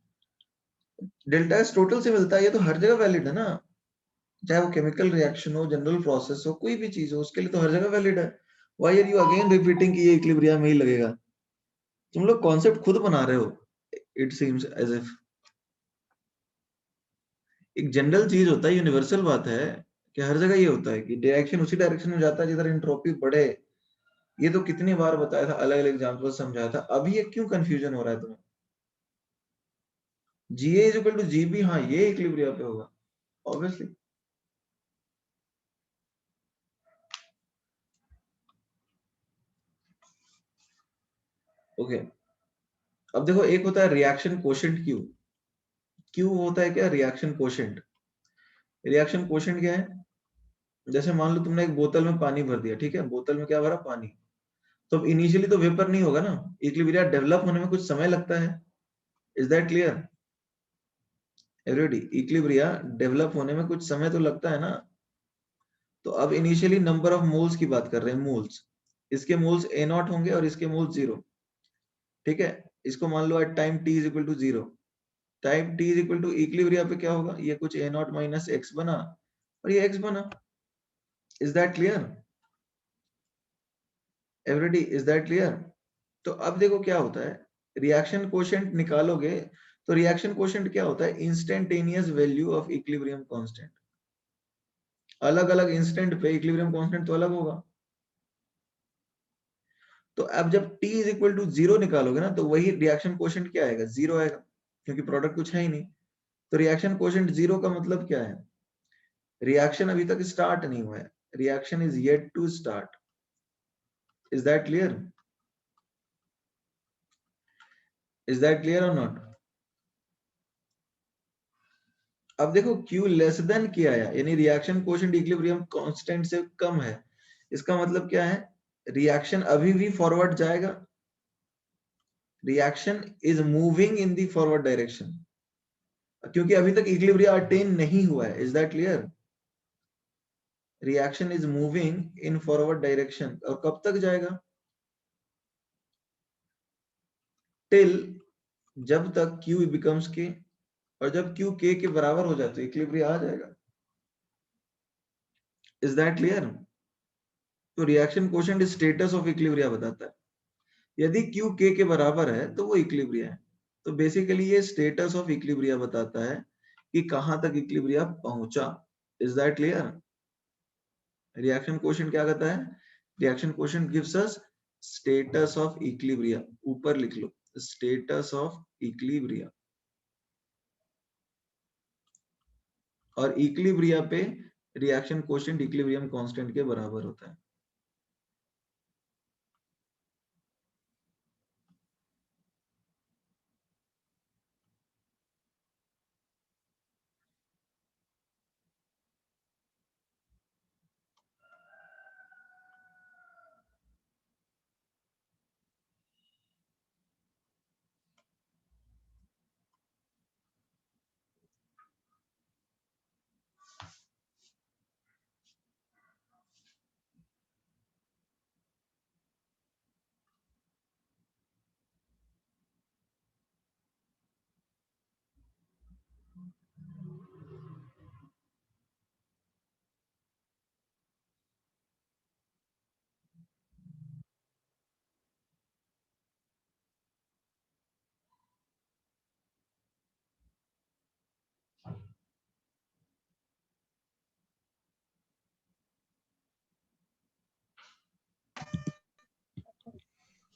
डेल्टा एस टोटल से मिलता है, ये तो हर जगह वैलिड है ना, चाहे वो केमिकल रिएक्शन हो, जनरल प्रोसेस हो, कोई भी चीज हो, उसके लिए तो हर जगह वैलिड है। Why are you again repeating कि ये इक्विलिब्रियम में ही लगेगा, तुम लोग कॉन्सेप्ट खुद बना रहे हो, इट सीम्स एज इफ। एक जनरल चीज होता है, यूनिवर्सल बात है कि हर जगह ये होता है कि डायरेक्शन उसी डायरेक्शन में जाता है जिधर एंट्रोपी बढ़े। ये तो कितनी बार बताया था, अलग अलग एग्जाम्पल समझाया था, अभी ये क्यों कंफ्यूजन हो रहा है तुम्हें। G A is equal to G B, हाँ ये इक्विलिब्रियम पे होगा ऑब्वियसली। ओके, अब देखो एक होता है रिएक्शन कोशेंट क्यू, क्यू होता है क्या, रिएक्शन कोशेंट। रिएक्शन कोशेंट क्या है, जैसे मान लो तुमने एक बोतल में पानी भर दिया, ठीक है, बोतल में क्या भरा, पानी। तो इनिशियली तो वेपर नहीं होगा ना, इक्विलिब्रियम डेवलप होने में कुछ समय लगता है, is that clear everybody, equilibrium develop होने में कुछ समय तो लगता है ना। तो अब इनिशियली नंबर ऑफ मोल्स की बात कर रहे हैं, मोल्स, इसके मोल्स ए नॉट होंगे और इसके मोल्स 0, ठीक है। इसको मान लो at time t is equal to 0, time t is equal to equilibrium पे क्या होगा, ये कुछ a नॉट माइनस x बना और ये x बना, is that clear everybody, is that clear. तो अब देखो क्या होता है, रिएक्शन कोशेंट निकालोगे तो रिएक्शन कोशेंट क्या होता है, instantaneous value of equilibrium constant. अलग अलग इंस्टेंट पे इक्विलिब्रियम कांस्टेंट तो अलग होगा। तो अब जब t इज इक्वल टू 0 निकालोगे ना तो वही रिएक्शन कोएफिशिएंट क्या आएगा, 0 आएगा, क्योंकि प्रोडक्ट कुछ है ही नहीं। तो रिएक्शन कोएफिशिएंट 0 का मतलब क्या है, रिएक्शन अभी तक स्टार्ट नहीं हुआ है, reaction is yet to start. Is that clear? Is that clear और नॉट? अब देखो Q लेस देन क्या आया, यानी रिएक्शन कोएफिशिएंट इक्विलिब्रियम कांस्टेंट से कम है। इसका मतलब क्या है, रिएक्शन अभी भी फॉरवर्ड जाएगा, reaction is moving in the forward direction, क्योंकि अभी तक इक्विलिब्रियम अटेन नहीं हुआ है। Is that clear? Reaction is moving in forward direction, और कब तक जाएगा, टिल जब तक Q बिकम्स K, और जब Q K के बराबर हो जाए तो इक्विलिब्रियम आ जाएगा। Is that clear? तो reaction coefficient status of equilibrium बताता है, यदि Q K के बराबर है तो वो इक्विलिब्रियम है। तो बेसिकली ये स्टेटस ऑफ इक्विलिब्रियम बताता है कि कहां तक इक्विलिब्रियम पहुंचा। Is that clear? Reaction coefficient क्या कहता है, reaction coefficient gives us status of equilibrium, ऊपर लिख लो स्टेटस ऑफ इक्विलिब्रियम, और इक्विलिब्रियम पे रिएक्शन कोएफिशिएंट इक्विलिब्रियम कांस्टेंट के बराबर होता है।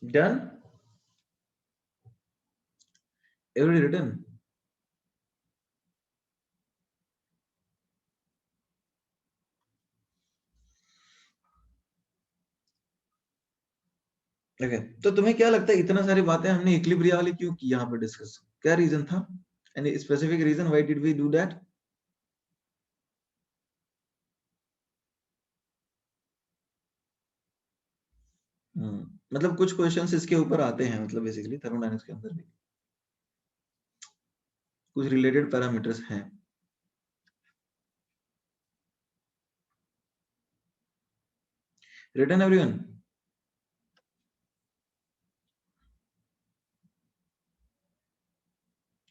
डन? Every written? ओके, तो तुम्हें क्या लगता है इतना सारी बातें हमने इक्विलिब्रियम वाली क्यों की यहाँ पे डिस्कस, क्या रीजन था, any specific reason why did we do that? मतलब कुछ क्वेश्चंस इसके ऊपर आते हैं, मतलब बेसिकली थर्मोडायनामिक्स के अंदर भी कुछ रिलेटेड पैरामीटर्स हैं। Written everyone?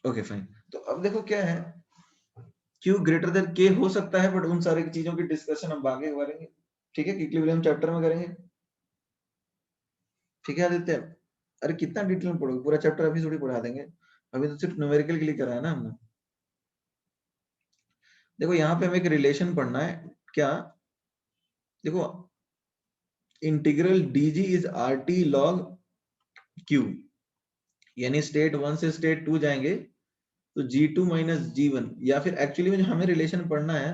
Okay fine. तो अब देखो क्या है, Q ग्रेटर देन K हो सकता है, बट उन सारी चीजों की डिस्कशन हम आगे करेंगे, ठीक है, इक्विलिब्रियम चैप्टर में करेंगे। ठीक है आदित्य? अरे कितना डिटेल में पढ़ोगे, पूरा चैप्टर अभी थोड़ी पढ़ा देंगे, अभी तो सिर्फ न्यूमेरिकल के लिए करा है ना हमने। देखो यहाँ पे हमें एक रिलेशन पढ़ना है, क्या, देखो integral dg is RT log Q, यानी स्टेट 1 से स्टेट 2 जाएंगे तो G2 माइनस G1, या फिर एक्चुअली में जो हमें रिलेशन पढ़ना है,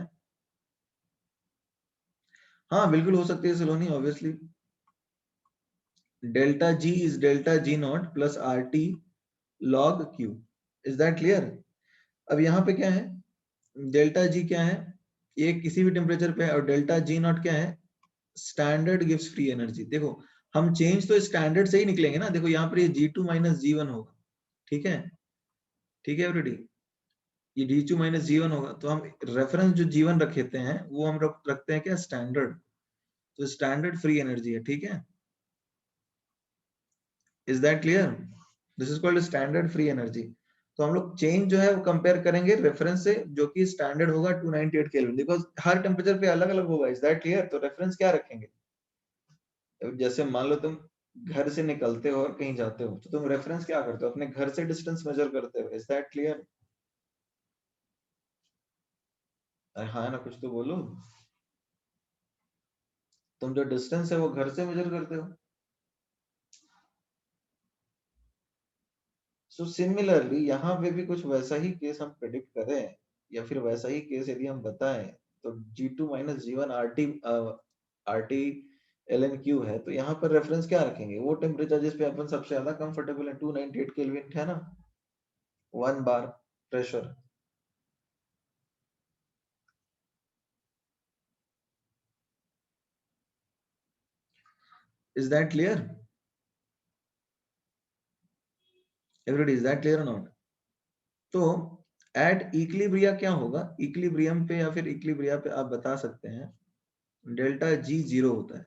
हाँ बिल्कुल हो सकती है Saloni, obviously delta G is delta G naught plus RT log Q। Is that clear? अब यहाँ पे क्या है, डेल्टा G क्या है, ये किसी भी टेम्परेचर पे है, और डेल्टा G नॉट क्या है, स्टैंडर्ड गिव्स फ्री एनर्जी। देखो हम चेंज तो स्टैंडर्ड से ही निकलेंगे ना, देखो यहाँ पर ये G2 माइनस G1 होगा, ठीक है, ठीक है एवरीडी, ये D2 माइनस G1 होगा, तो हम रेफरेंस जो G1 रखते हैं वो हम रखते हैं क्या, स्टैंडर्ड, तो स्टैंडर्ड फ्री एनर्जी है, ठीक है। Is that clear? This is called standard free energy. तो हम लोग चेंज जो है वो कंपेयर करेंगे रेफरेंस से, जो कि स्टैंडर्ड होगा 298 केल्विन, बिकॉज हर टेम्परेचर पे अलग अलग होगा। Is that clear? तो रेफरेंस क्या रखेंगे, जैसे मान लो तुम घर से निकलते हो और कहीं जाते हो, तो तुम रेफरेंस क्या करते हो, अपने घर से डिस्टेंस मेजर करते हो। Is that clear? हाँ ना, कुछ तो बोलो। तुम जो डिस्टेंस है वो घर से मेजर करते हो। सो सिमिलरली यहाँ पे भी कुछ वैसा ही केस हम प्रेडिक्ट करें या फिर वैसा ही केस यदि हम बताएं, तो G2 minus G1 RT ln Q है, तो यहाँ पर रेफरेंस क्या रखेंगे? वो टेम्परेचर जिस पे अपन सबसे ज्यादा कंफर्टेबल है, 298 केल्विन है ना, 1 बार pressure. Is that clear? Everybody, is that clear or not? तो एट इक्लिब्रिया क्या होगा? इक्लिब्रियम पे या फिर इक्लिब्रिया पे आप बता सकते हैं डेल्टा जी 0 होता है,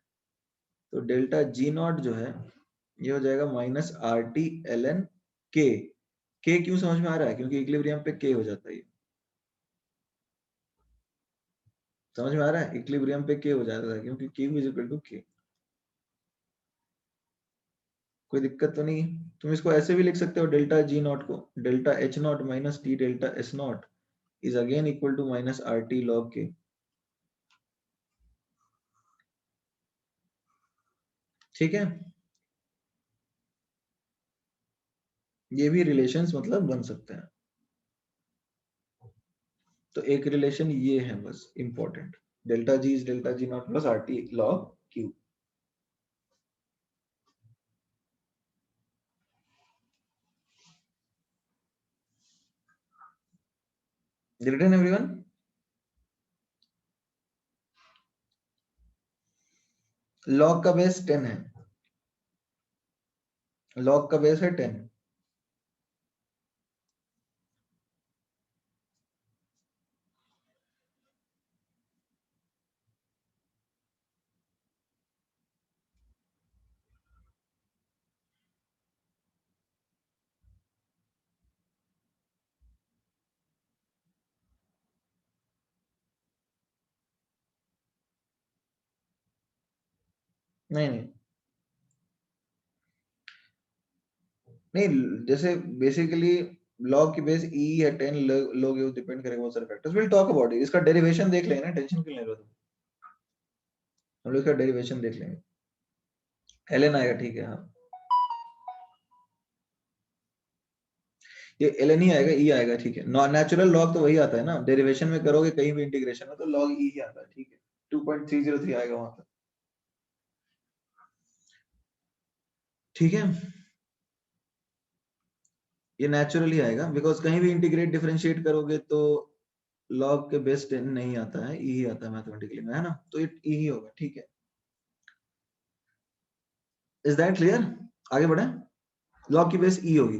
तो डेल्टा जी नॉट जो है ये हो जाएगा minus R T L N K. K क्यों समझ में आ रहा है? क्योंकि इक्लिब्रियम पे के हो जाता है, ये समझ में आ रहा है? इक्लिब्रियम पे के हो जाता है क्योंकि Q इज इक्वल टू के। कोई दिक्कत तो नहीं? तुम इसको ऐसे भी लिख सकते हो, डेल्टा जी नॉट को delta H naught minus T delta S naught is again equal to minus R T log K. ठीक है, ये भी रिलेशंस मतलब बन सकते हैं। तो एक रिलेशन ये है बस important, delta G is delta G naught plus R T log Q. Written everyone? Log का बेस 10 है, लॉग का बेस है 10। नहीं नहीं नहीं, जैसे बेसिकली लॉग की बेस ई है 10, लॉग ये डिपेंड करेगा बहुत सारे factors, will talk about it. इसका डेरिवेशन देख लेंगे ना, टेंशन क्यों ले रहे हो तुम? हम लोग इसका डेरिवेशन देख लेंगे। एलएन आएगा, ठीक है, हाँ ये एलएन ही आएगा, ई आएगा, ठीक है। नेचुरल लॉग तो वही आता है ना, डेरिवेशन में करोगे कहीं भी इंटीग्रेशन में तो लॉग ई ही आता है, ठीक है। 2.303 आएगा वहां पर, ठीक है। ये नेचुरली आएगा बिकॉज कहीं भी इंटीग्रेट डिफरेंशिएट करोगे तो लॉग के बेस 10 नहीं आता है, ई ही आता है मैथमेटिकली में, है ना, तो ये ई ही होगा, ठीक है। Is that clear? आगे बढ़े, लॉग की बेस ई होगी।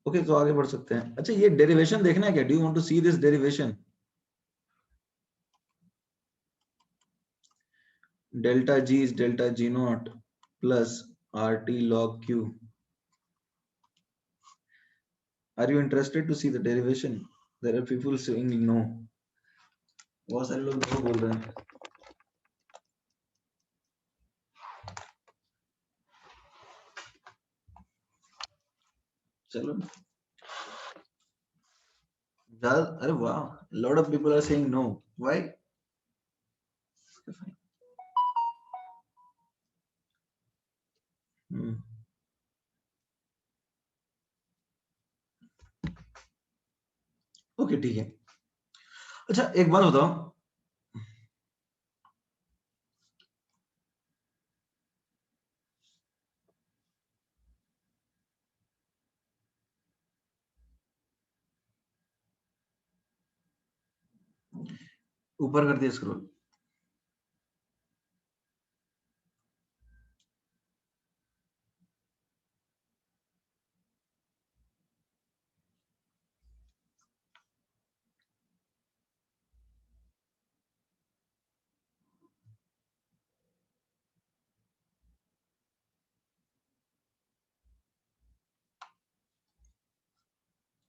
ओके तो आगे बढ़ सकते हैं। अच्छा ये डेरिवेशन देखना है क्या? Do you want to see this derivation? Delta G is delta G naught plus R T log Q. Are you interested to see the derivation? There are people saying no, बहुत सारे लोग no बोल रहे हैं। चलो अरे वाह, lot of people are saying no, why? Okay ठीक है। अच्छा एक बात बताओ, ऊपर कर दिया स्क्रॉल।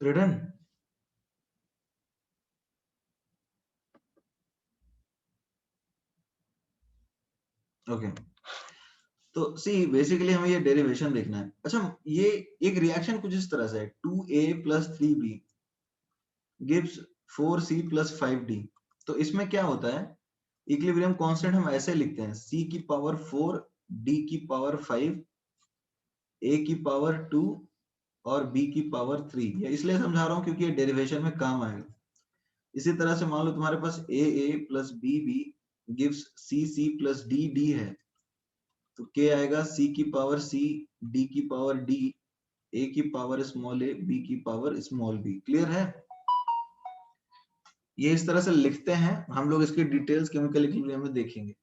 Return okay. तो सी बेसिकली हमें ये डेरिवेशन देखना है। अच्छा ये एक रिएक्शन कुछ इस तरह से है, 2A + 3B gives 4c + 5d। तो इसमें क्या होता है, इक्विलिब्रियम कांस्टेंट हम ऐसे लिखते हैं, c की पावर 4, d की पावर 5, a की पावर 2 और b की पावर 3। ये इसलिए समझा रहा हूं क्योंकि ये डेरिवेशन में काम आएगा। इसी तरह से मान लो तुम्हारे पास a + b gives c + d है, तो k आएगा c की पावर c, d की पावर d, a की पावर स्मॉल a, b की पावर स्मॉल b। क्लियर है? ये इस तरह से लिखते हैं हम लोग, इसकी डिटेल्स केमिकल इक्विलिब्रियम में देखेंगे।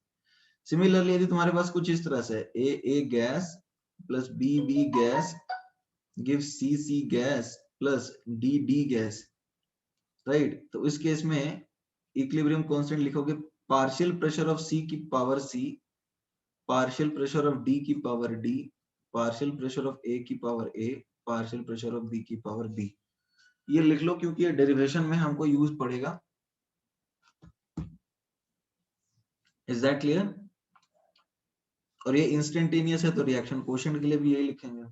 सिमिलरली यदि तुम्हारे पास कुछ इस तरह से a gas plus b gas give c gas plus d gas, right, तो इस केस में इक्विलिब्रियम कांस्टेंट लिखोगे पार्शियल प्रेशर ऑफ c की power c, partial pressure of d की power d, partial pressure of a की power a, partial pressure of b की power b। ये लिख लो क्योंकि ये डेरिवेशन में हमको यूज पड़ेगा। Is that clear? और ये इंस्टेंटेनियस है तो रिएक्शन कोएफिशिएंट के लिए भी यही लिखेंगे।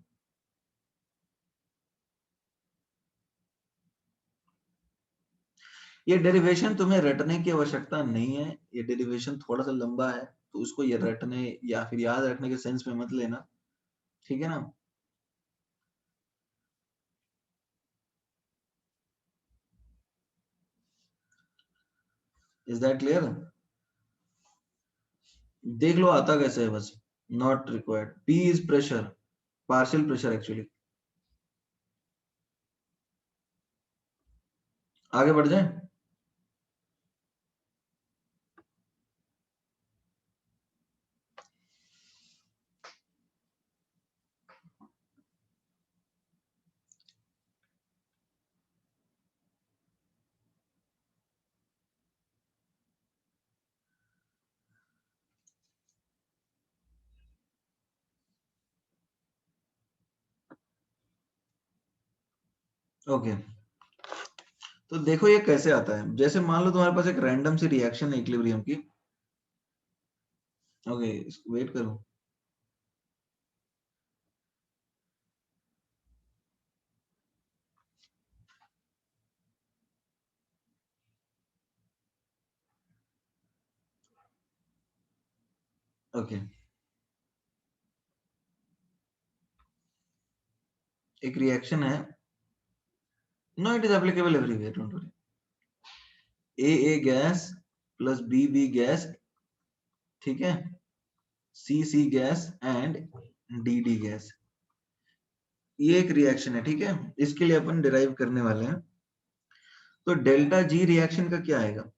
ये डेरिवेशन तुम्हें रटने की आवश्यकता नहीं है, ये डेरिवेशन थोड़ा सा लंबा है तो उसको ये रटने या फिर याद रखने के सेंस में मत लेना, ठीक है ना। Is that clear? देख लो आता कैसे है बस। Not required. P is pressure, partial pressure actually. आगे बढ़ जाए। ओके तो देखो ये कैसे आता है। जैसे मान लो तुम्हारे पास एक रैंडम सी रिएक्शन है इक्विलिब्रियम की। ओके वेट करो। ओके एक रिएक्शन है, no it is applicable everywhere, don't worry. A gas plus B gas, ठीक है, C gas and D gas. ये एक रिएक्शन है, ठीक है, इसके लिए अपन डिराइव करने वाले हैं। तो डेल्टा जी रिएक्शन का क्या आएगा?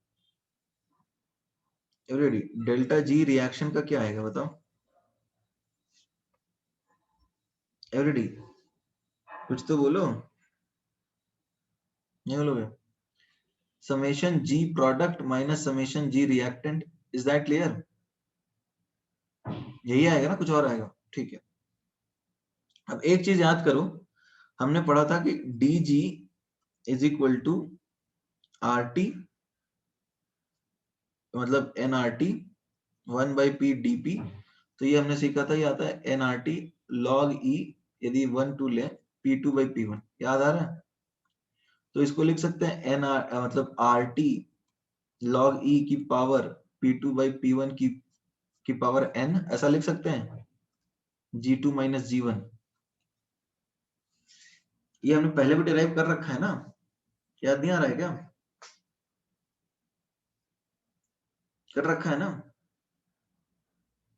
रेडी? डेल्टा जी रिएक्शन का क्या आएगा बताओ एवरीडी? कुछ तो बोलो, नहीं बोलोगे? Summation G product minus summation G reactant. Is that clear? यही आएगा ना, कुछ और आएगा? ठीक है। अब एक चीज याद करो, हमने पढ़ा था कि D G is equal to R T, मतलब N R T 1/p dp। तो ये हमने सीखा था, ये आता है एन आर टी लॉग ई, यदि 1/2 ले P2/P1, याद आ रहा है? तो इसको लिख सकते हैं एन आर मतलब आर टी लॉग ई की पावर P2/P1 की पावर n, ऐसा लिख सकते हैं, G2 माइनस G1। ये हमने पहले भी डिराइव कर रखा है ना, याद नहीं आ रहा है क्या? कर रखा है ना।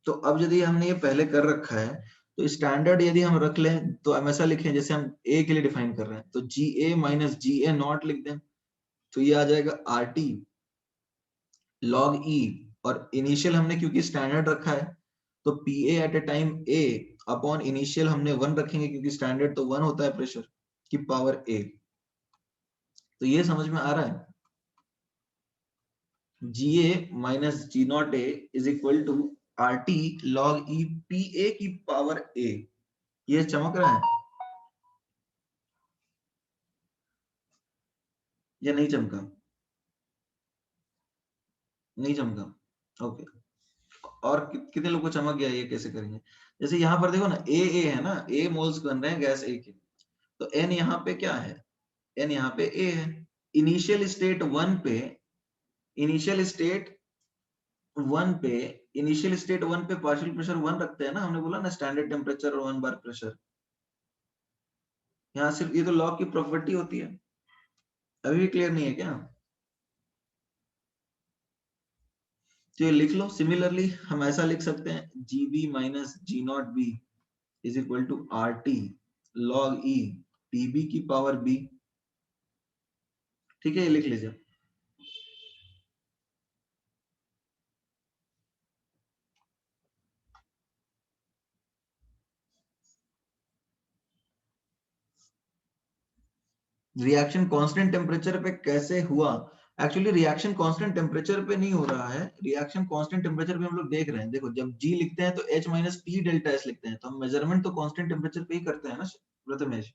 तो अब यदि हमने ये पहले कर रखा है तो स्टैंडर्ड यदि हम रख लें तो हम ऐसा लिखें जैसे हम ए के लिए डिफाइन कर रहे हैं, तो जी A minus G A not लिख दें, तो ये आ जाएगा आर टी लॉग ई, और इनिशियल हमने क्योंकि स्टैंडर्ड रखा है तो P A at a time A upon initial हमने 1 रखेंगे क्योंकि स्टैंडर्ड तो 1 होता है प्रेशर की पावर ए। तो ये समझ में आ रहा है? G A minus G naught A is equal to R T log E P A की पावर ए। ये चमक रहा है या नहीं चमका? नहीं चमका। ओके और कितने लोग को चमक गया? ये कैसे करेंगे? जैसे यहाँ पर देखो ना, ए है ना, ए मोल्स बन रहे हैं गैस ए के, तो एन यहाँ पे क्या है? एन यहाँ पे ए है, इनिशियल स्टेट वन पे इनिशियल स्टेट वन पे पार्शियल प्रेशर वन रखते हैं ना, हमने बोला ना स्टैंडर्ड टेम्परेचर और वन बार प्रेशर। यहाँ सिर्फ ये तो लॉ की प्रॉपर्टी होती है। अभी भी क्लियर नहीं है क्या? तो ये लिख लो। सिमिलरली हम ऐसा लिख सकते हैं G B minus G naught B is equal to R T log E P B की पावर बी। ठीक है, ये लिख लीजिए। रिएक्शन कांस्टेंट टेम्परेचर पे कैसे हुआ? एक्चुअली रिएक्शन कांस्टेंट टेम्परेचर पे नहीं हो रहा है, रिएक्शन कांस्टेंट टेम्परेचर पे हम लोग देख रहे हैं। देखो जब जी लिखते हैं तो H minus T delta S लिखते हैं, तो हम मेजरमेंट तो कांस्टेंट टेम्परेचर पे ही करते हैं ना प्रथमेश।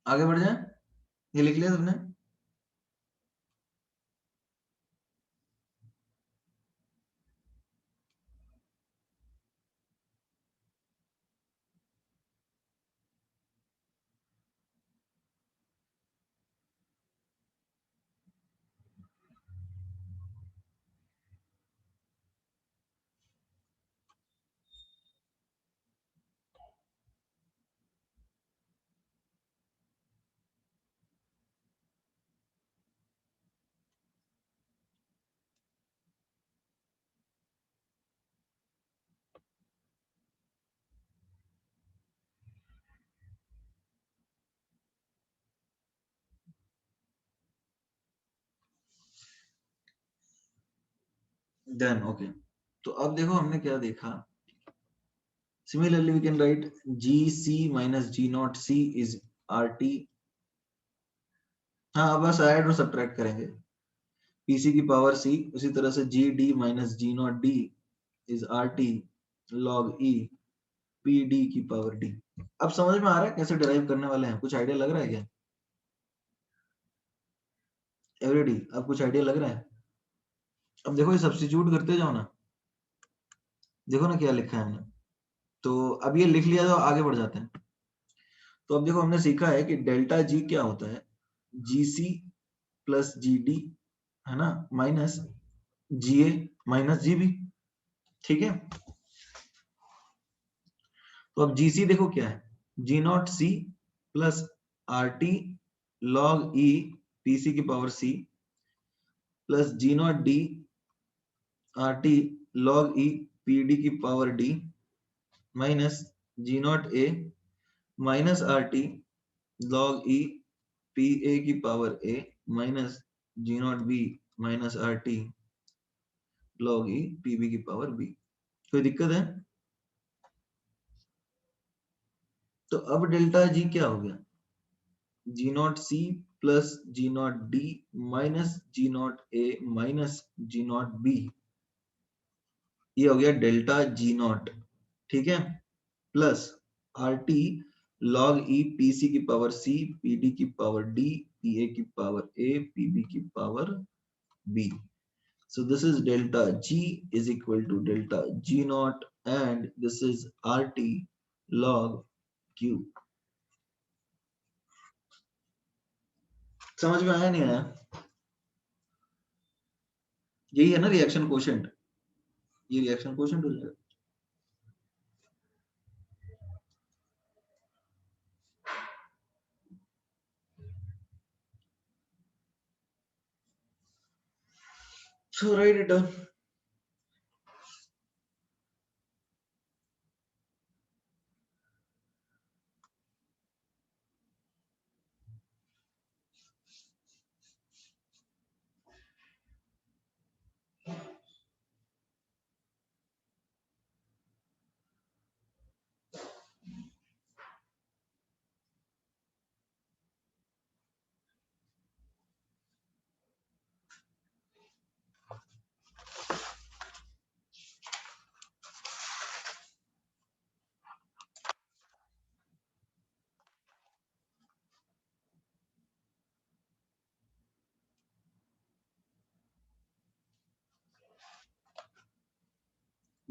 आगे बढ़ जाए, ये लिख लिया तुमने? Done, okay. तो अब देखो हमने क्या देखा। Similarly we can write G C minus G naught C is R T. हाँ, अब बस ऐड और सब्ट्रैक्ट करेंगे। पीसी की पावर सी, उसी तरह से G D minus G naught D is R T log E P D की पावर डी। अब समझ में आ रहा है कैसे डिराइव करने वाले हैं? कुछ आइडिया लग रहा है क्या एवरीडी? अब कुछ आइडिया लग रहा है? अब देखो ये सब्स्टिट्यूट करते जाओ ना, देखो ना क्या लिखा है हमने। तो अब ये लिख लिया तो आगे बढ़ जाते हैं। तो अब देखो हमने सीखा है कि डेल्टा जी क्या होता है, जी सी प्लस जी डी, है ना, minus G A minus G B. ठीक है, तो अब जीसी देखो क्या है, G naught C plus R T log e P C की power C plus G naught D R T log ई पी डी की power D minus G naught A minus R T log E P A की power A minus G naught B minus R T log E P B की power B. कोई दिक्कत है? तो अब delta G क्या हो गया, G naught C plus G naught D minus G naught A minus G naught B, ये हो गया डेल्टा जी नॉट। ठीक है, प्लस आर टी लॉग ई पी सी की पावर सी पी डी की पावर डी पी ए की power A P B की power B. So this is delta G is equal to delta G naught and this is RT log Q। समझ में आया नहीं आया? यही है ना रिएक्शन कोशेंट, ये रिएक्शन कोशेंट हो जाएगा। So write it down।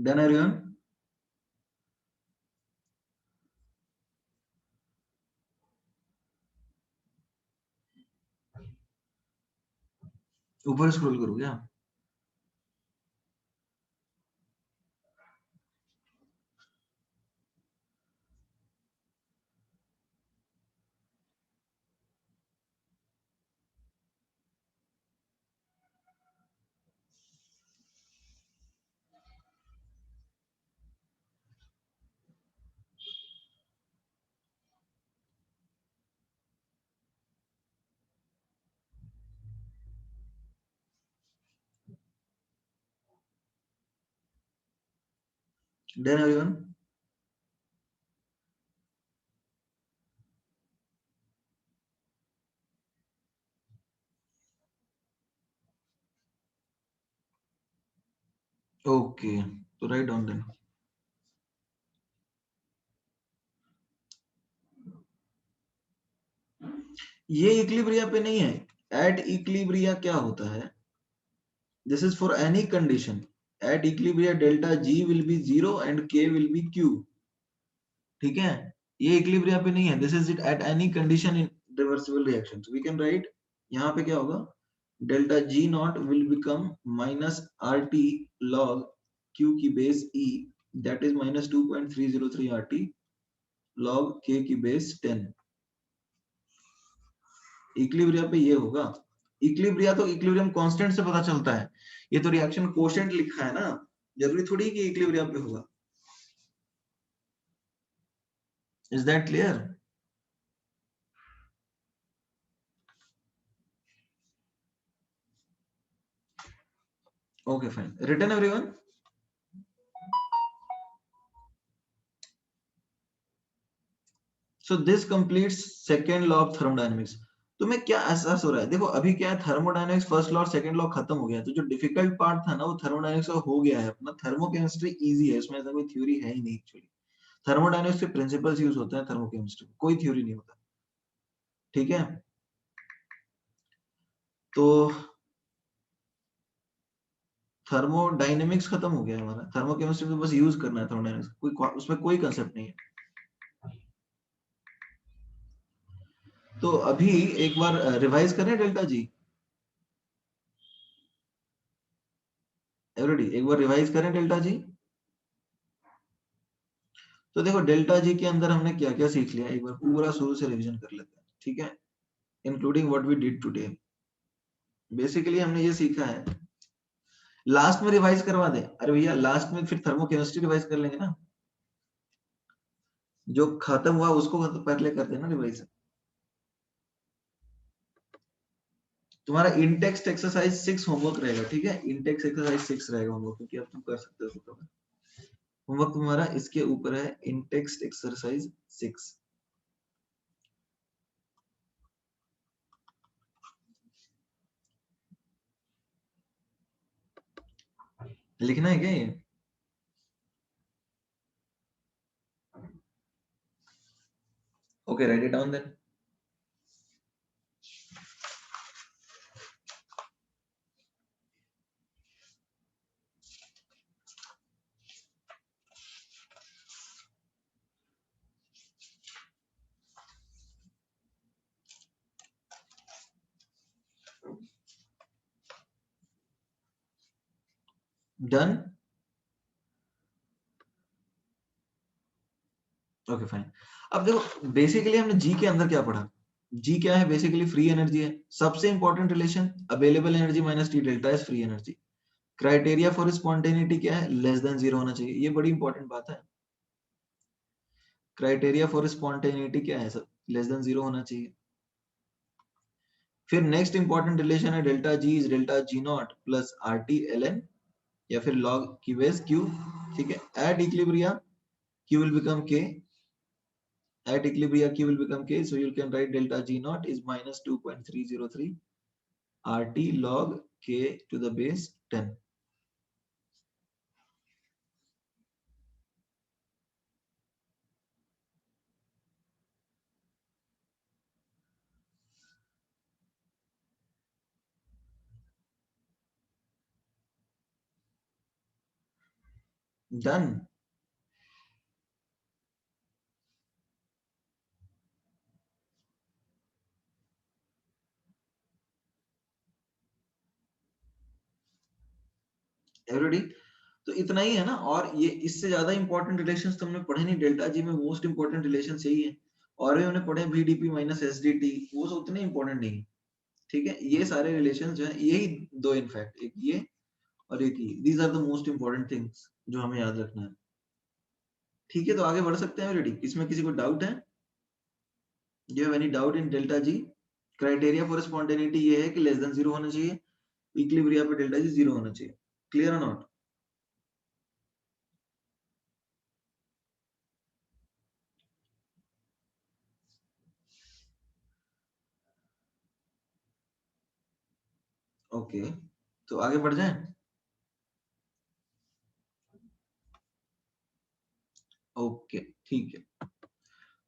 Done everyone? ऊपर स्क्रॉल करो क्या? Done everyone? Okay, तो write down then. ये इक्लिब्रिया पे नहीं है. एट इक्लिब्रिया क्या होता है? This is for any condition. At equilibrium delta G will be 0 and K will be Q. ठीक है, ये इक्लिब्रिया पे नहीं है. This is it at any condition in reversible reactions. We can write यहाँ पे क्या होगा? Delta G naught will become minus RT log Q की base E, that is minus 2.303 RT log K की base 10. इक्लिब्रिया पे ये होगा. Equilibria तो इक्लिब्रियम कांस्टेंट से पता चलता है. ये तो रिएक्शन कोशेंट लिखा है ना, जरूरी थोड़ी कि इक्लिब्रिया पे होगा. Is that clear? Okay, fine. Written everyone? So this completes second law of thermodynamics. तुम्हें क्या एहसास हो रहा है? देखो अभी क्या है, थर्मोडायनेमिक्स फर्स्ट लॉ और सेकंड लॉ खत्म हो गया, तो जो डिफिकल्ट पार्ट था ना वो थर्मोडायनेमिक्स का हो गया है अपना. थर्मोकेमिस्ट्री इजी है, इसमें ऐसा कोई थ्योरी है ही नहीं एक्चुअली. थर्मोडायनेमिक्स के प्रिंसिपल्स यूज होते हैं थर्मोकेमिस्ट्री में, कोई थ्योरी नहीं होता. ठीक है, तो थर्मोडायनेमिक्स खत्म हो गया है हमारा. थर्मोकेमिस्ट्री में बस यूज करना है थर्मोडायनेमिक्स, कोई उसमें कोई कंसेप्ट नहीं है. तो अभी एक बार रिवाइज करें डेल्टा जी. एवरीडी एक बार रिवाइज करें डेल्टा जी. तो देखो डेल्टा जी के अंदर हमने क्या क्या सीख लिया, एक बार पूरा शुरू से रिवीजन कर लेते हैं. ठीक है, including what we did today. Basically हमने ये सीखा है, लास्ट में रिवाइज करवा दें. अरे भैया लास्ट में फिर थर्मोकेमिस्ट्री रिवाइज कर लेंगे ना, जो खत्म हुआ उसको तो पहले कर देना रिवाइज. तुम्हारा इंटेक्स्ट एक्सरसाइज 6 होमवर्क रहेगा. ठीक है, इंटेक्स्ट एक्सरसाइज 6 रहेगा होमवर्क, क्योंकि अब तुम कर सकते हो तो. होमवर्क तुम्हारा इसके ऊपर है, इंटेक्स्ट एक्सरसाइज 6. लिखना है क्या ये? Okay, write it down then. Done. Okay fine. अब देखो बेसिकली हमने जी के अंदर क्या पढ़ा. जी क्या है? बेसिकली फ्री एनर्जी है. सबसे important relation available energy minus T delta is free energy. Criteria for spontaneity क्या है? लेस देन जीरो होना चाहिए. ये बड़ी इंपॉर्टेंट बात है. क्राइटेरिया फॉर स्पॉन्टेनिटी क्या है? सब लेस देन जीरो होना चाहिए. फिर नेक्स्ट इंपॉर्टेंट रिलेशन है delta G is delta G naught plus R T L N, या फिर लॉग की बेस क्यू. ठीक है, at equilibria Q will become K. At equilibrium Q will become K, so you can write delta G naught is minus 2.303 RT log K to the base 10. Done. Everybody, तो इतना ही है ना। और ये इससे ज्यादा इंपॉर्टेंट रिलेशंस तो हमने पढ़े नहीं। डेल्टा जी में मोस्ट इंपॉर्टेंट रिलेशन यही है, और भी हमने पढ़े VDP माइनस SDT, वो तो उतने इंपॉर्टेंट नहीं है। ठीक है, ये सारे रिलेशंस जो है, यही दो इनफैक्ट, एक ये और एक ये, these are the most important things जो हमें याद रखना है। ठीक है, तो आगे बढ़ सकते हैं ऑलरेडी। इसमें किसी को डाउट है? Do have any doubt in delta G? Criteria for spontaneity ये है कि लेस देन 0 होना चाहिए, इक्विलिब्रियम पे डेल्टा जी 0 होना चाहिए। क्लियर और नॉट? ओके, तो आगे बढ़ जाएं। ओके ठीक है,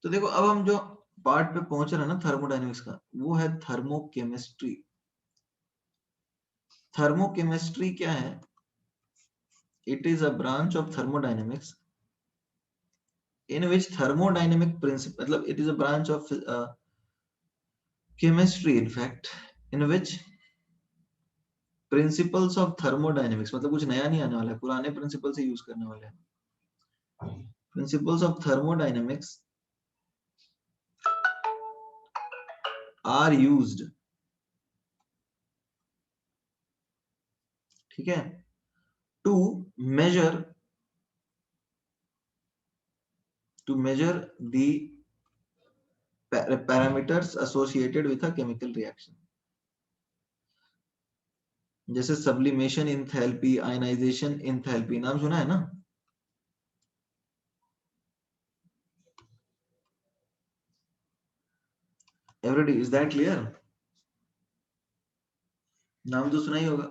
तो देखो अब हम जो पार्ट पे पहुंच रहे हैं ना थर्मोडायनेमिक्स का, वो है थर्मोकेमिस्ट्री। थर्मोकेमिस्ट्री क्या है? It is a branch of thermodynamics in which thermodynamic principle, मतलब it is a branch of chemistry in fact, in which principles of thermodynamics, मतलब कुछ नया नहीं आने वाला है, पुराने प्रिंसिपल से यूज करने वाले हैं। Principles of thermodynamics are used, ठीक है, to measure the parameters associated with a chemical reaction, जैसे सब्लिमेशन इंथैल्पी, आयनाइजेशन इंथैल्पी, नाम सुना है ना? Everybody, is that clear? नाम तो सुना ही होगा।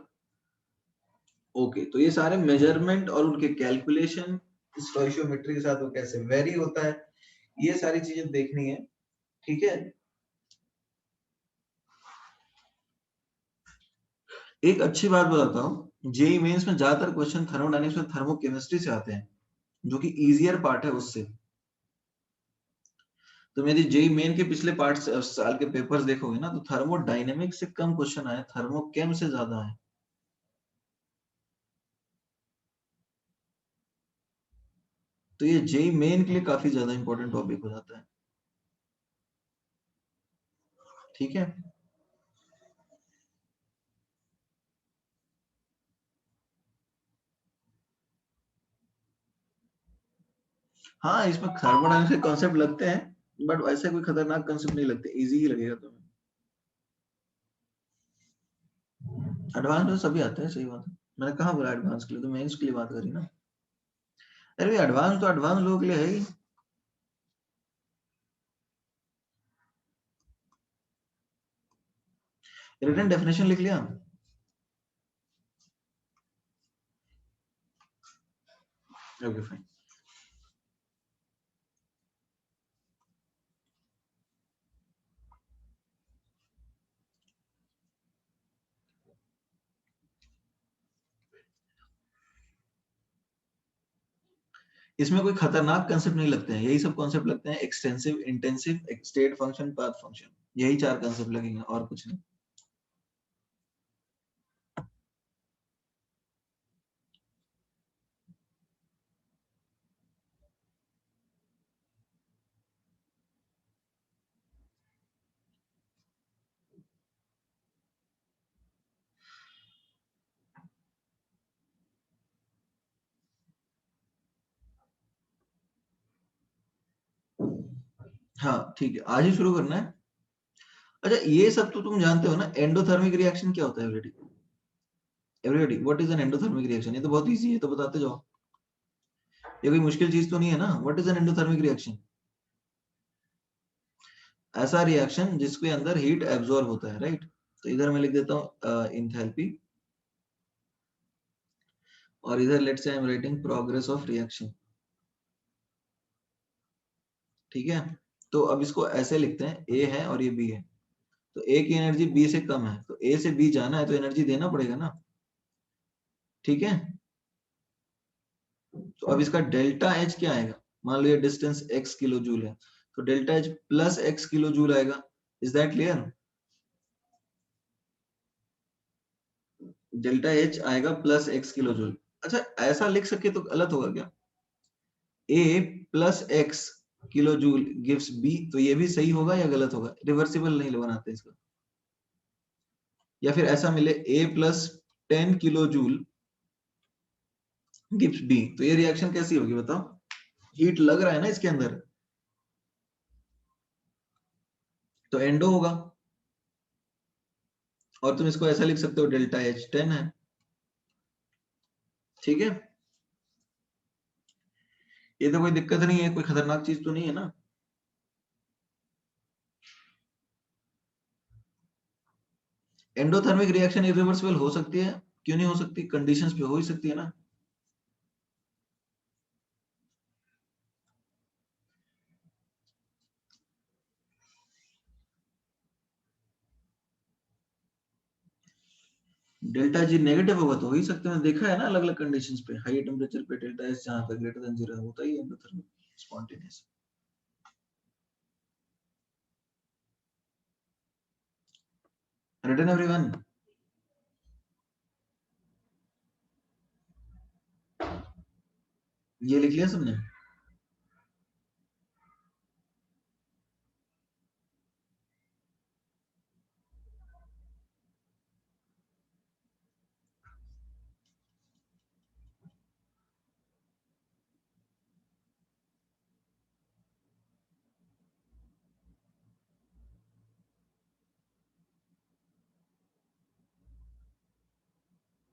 ओके, तो ये सारे मेजरमेंट और उनके कैलकुलेशन स्टोइशियोमेट्री के साथ वो कैसे वेरी होता है, ये सारी चीजें देखनी है। ठीक है, एक अच्छी बात बताता हूँ, जेई मेंस में ज्यादातर क्वेश्चन थर्मोडायनेमिक्स में थर्मोकेमिस्ट्री से आते हैं, जो कि इजियर पार्ट है उससे। तो मेरी जेई मेन के पिछले पार्ट साल के पेपर्स देखोगे ना, तो थर्मोडायनेमिक्स से कम क्वेश्चन आए, थर्मोकेम से ज्यादा है। तो ये जेई मेन के लिए काफी ज्यादा इंपॉर्टेंट टॉपिक हो जाता है। ठीक है, हाँ इसमें थर्मोडायनेमिक्स के कॉन्सेप्ट लगते हैं, बट वैसे कोई खतरनाक कॉन्सेप्ट नहीं लगते, इजी ही लगेगा तुम्हें। एडवांस में सभी आते हैं, सही बात है। मैंने कहा बोला एडवांस के लिए, तो मेंस के लिए बात करी ना। अरे एडवांस तो एडवांस लोगों के लिए है ही। रिटन डेफिनेशन लिख लिया? Okay fine. इसमें कोई खतरनाक कंसेप्ट नहीं लगते हैं, यही सब कॉन्सेप्ट लगते हैं, extensive, intensive, state function, path function, यही चार कंसेप्ट लगेंगे और कुछ नहीं। हाँ ठीक है, आज ही शुरू करना है। अच्छा ये सब तो तुम जानते हो ना, एंडोथर्मिक रिएक्शन क्या होता है everybody? Everybody, what is an endothermic reaction? ये तो बहुत इजी है, तो बताते जाओ, ये कोई मुश्किल चीज तो नहीं है ना। What is an endothermic reaction? ऐसा रिएक्शन जिसके अंदर हीट एब्जॉर्ब होता है, राइट? तो इधर मैं लिख देता हूँ इंथैल्पी, और इधर let's say I am writing progress of reaction. ठीक है, तो अब इसको ऐसे लिखते हैं, ए है और ये बी है, तो ए की एनर्जी बी से कम है, तो ए से बी जाना है तो एनर्जी देना पड़ेगा ना। ठीक है, तो अब इसका डेल्टा एच क्या आएगा? मान लो ये डिस्टेंस x किलो जूल है, तो delta H plus x kilo joule आएगा। Is that clear? Delta H आएगा प्लस x किलो जूल। अच्छा, ऐसा लिख सके तो गलत होगा क्या? a plus x kilo joule gives b, तो ये भी सही होगा या गलत होगा? रिवर्सिबल नहीं बनाते इसका। या फिर ऐसा मिले a plus 10 kilo joule gives b, तो ये रिएक्शन कैसी होगी बताओ? हीट लग रहा है ना इसके अंदर, तो एंडो होगा। और तुम इसको ऐसा लिख सकते हो, डेल्टा एच 10 है। ठीक है, ये तो कोई दिक्कत नहीं है, कोई खतरनाक चीज तो नहीं है ना। एंडोथर्मिक रिएक्शन इरिवर्सिबल हो सकती है, क्यों नहीं हो सकती? कंडीशंस पे हो ही सकती है ना। डेल्टा जी नेगेटिव होगा तो हो ही सकते हैं, देखा है ना अलग अलग कंडीशंस पे। हाई टेम्परेचर पे डेल्टा एस जहां पे ग्रेटर देन 0 होता ही एंडोथर्मिक स्पॉन्टेनियस। Written everyone? ये लिख लिया सबने?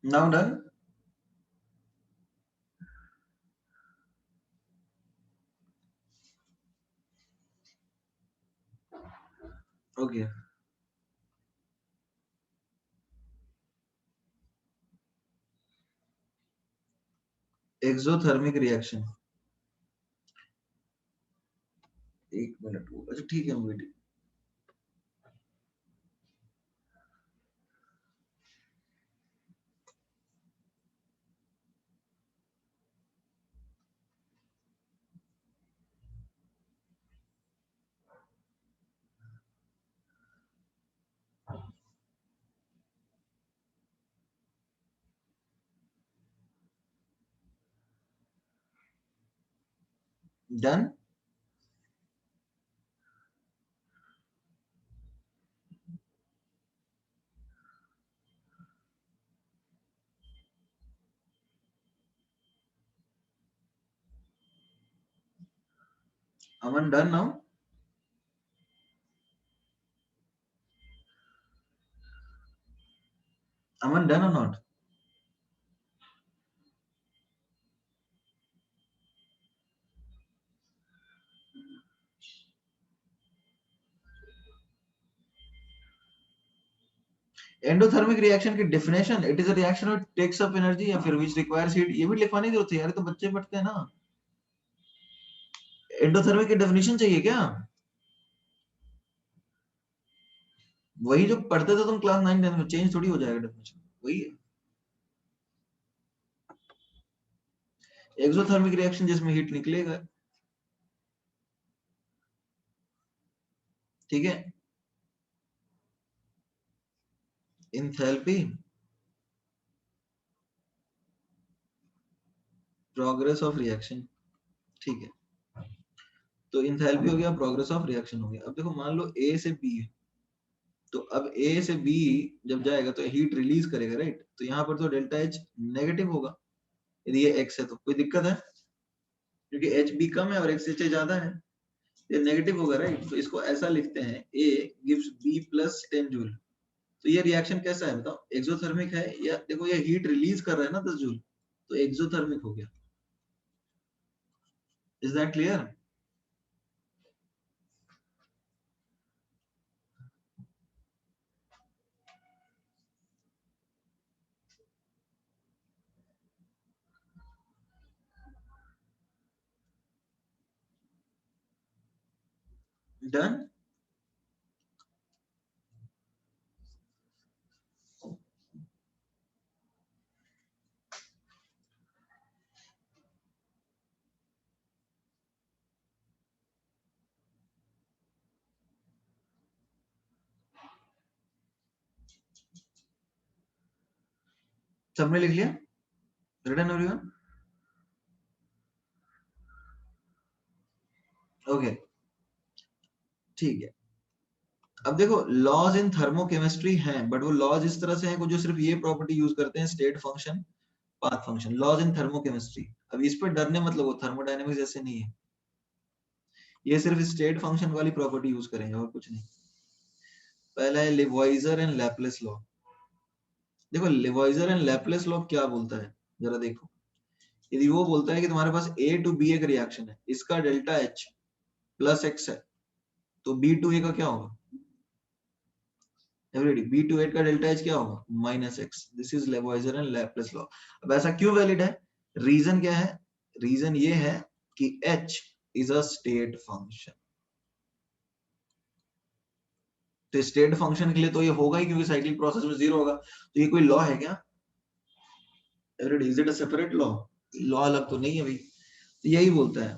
Now done? Okay, exothermic reaction. एक मिनट, अच्छा ठीक है, हम waiting. Done? Aman done now? Aman done और नॉट? एंडोथर्मिक रिएक्शन की definition, it is a reaction which takes up energy या फिर व्हिच रिक्वायर्स हीट। ये भी लिखवाने की जरूरत है यार, तो बच्चे पढ़ते हैं ना। एंडोथर्मिक की डेफिनेशन चाहिए क्या? वही जो पढ़ते थे तुम क्लास 9 10 में, चेंज थोड़ी हो जाएगा डेफिनेशन, वही है। एक्सोथर्मिक रिएक्शन जिसमें हीट निकलेगा, ठीक है। इंथैल्पी प्रोग्रेस ऑफ रिएक्शन, ठीक है। तो इंथैल्पी हो गया, प्रोग्रेस ऑफ रिएक्शन हो गया। अब देखो, मान लो ए से बी है, तो अब ए से बी जब जाएगा तो हीट रिलीज करेगा, राइट? तो यहाँ पर तो डेल्टा एच नेगेटिव होगा, यदि ये एक्स है तो। कोई दिक्कत है? क्योंकि एच बी कम है और एक्स एच ज्यादा है, ये नेगेटिव होगा, राइट? तो इसको ऐसा लिखते हैं, A gives B plus 10 joule. तो ये रिएक्शन कैसा है बताओ? एक्सोथर्मिक है, या देखो ये हीट रिलीज कर रहा है ना 10 जूल, तो एक्सोथर्मिक हो गया। Is that clear? डन? सबने लिख लिया? Written everyone? ओके, ठीक है। अब देखो, लॉज इन थर्मोकेमिस्ट्री हैं, बट वो लॉज इस तरह से हैं जो सिर्फ ये प्रॉपर्टी यूज करते हैं, state function, path function, laws in thermochemistry. अब इस पर डरने मतलब वो थर्मोडायनेमिक्स जैसे नहीं है, ये सिर्फ स्टेट फंक्शन वाली प्रॉपर्टी यूज करेंगे और कुछ नहीं। पहला है लिवॉइजर एंड लैपलेस लॉ। देखो लिवॉइजर एंड लैपलेस लॉ क्या बोलता है, जरा देखो। यदि वो बोलता है कि तुम्हारे पास A टू B एक रिएक्शन है, इसका डेल्टा H प्लस एक्स है, तो B टू A का क्या होगा? एवरीडी, B टू A का डेल्टा H क्या होगा? Minus x. This is Lavoisier and Laplace law. अब ऐसा क्यों वैलिड है? रीजन क्या है? रीजन ये है कि H is a state function. तो स्टेट फंक्शन के लिए तो ये होगा ही, क्योंकि साइक्लिक प्रोसेस में जीरो होगा। तो ये कोई लॉ है क्या? Every day, is it a separate law? Law अलग तो नहीं है भाई। तो यही बोलता है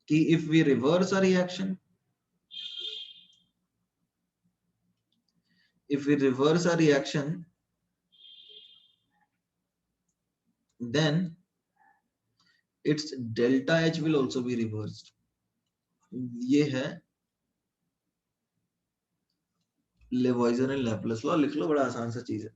कि if we reverse a reaction, if we reverse a reaction, then its delta H will also be reversed. ये है लेवॉइजर एंड लैपलेस लॉ। लिख लो, बड़ा आसान सा चीज है।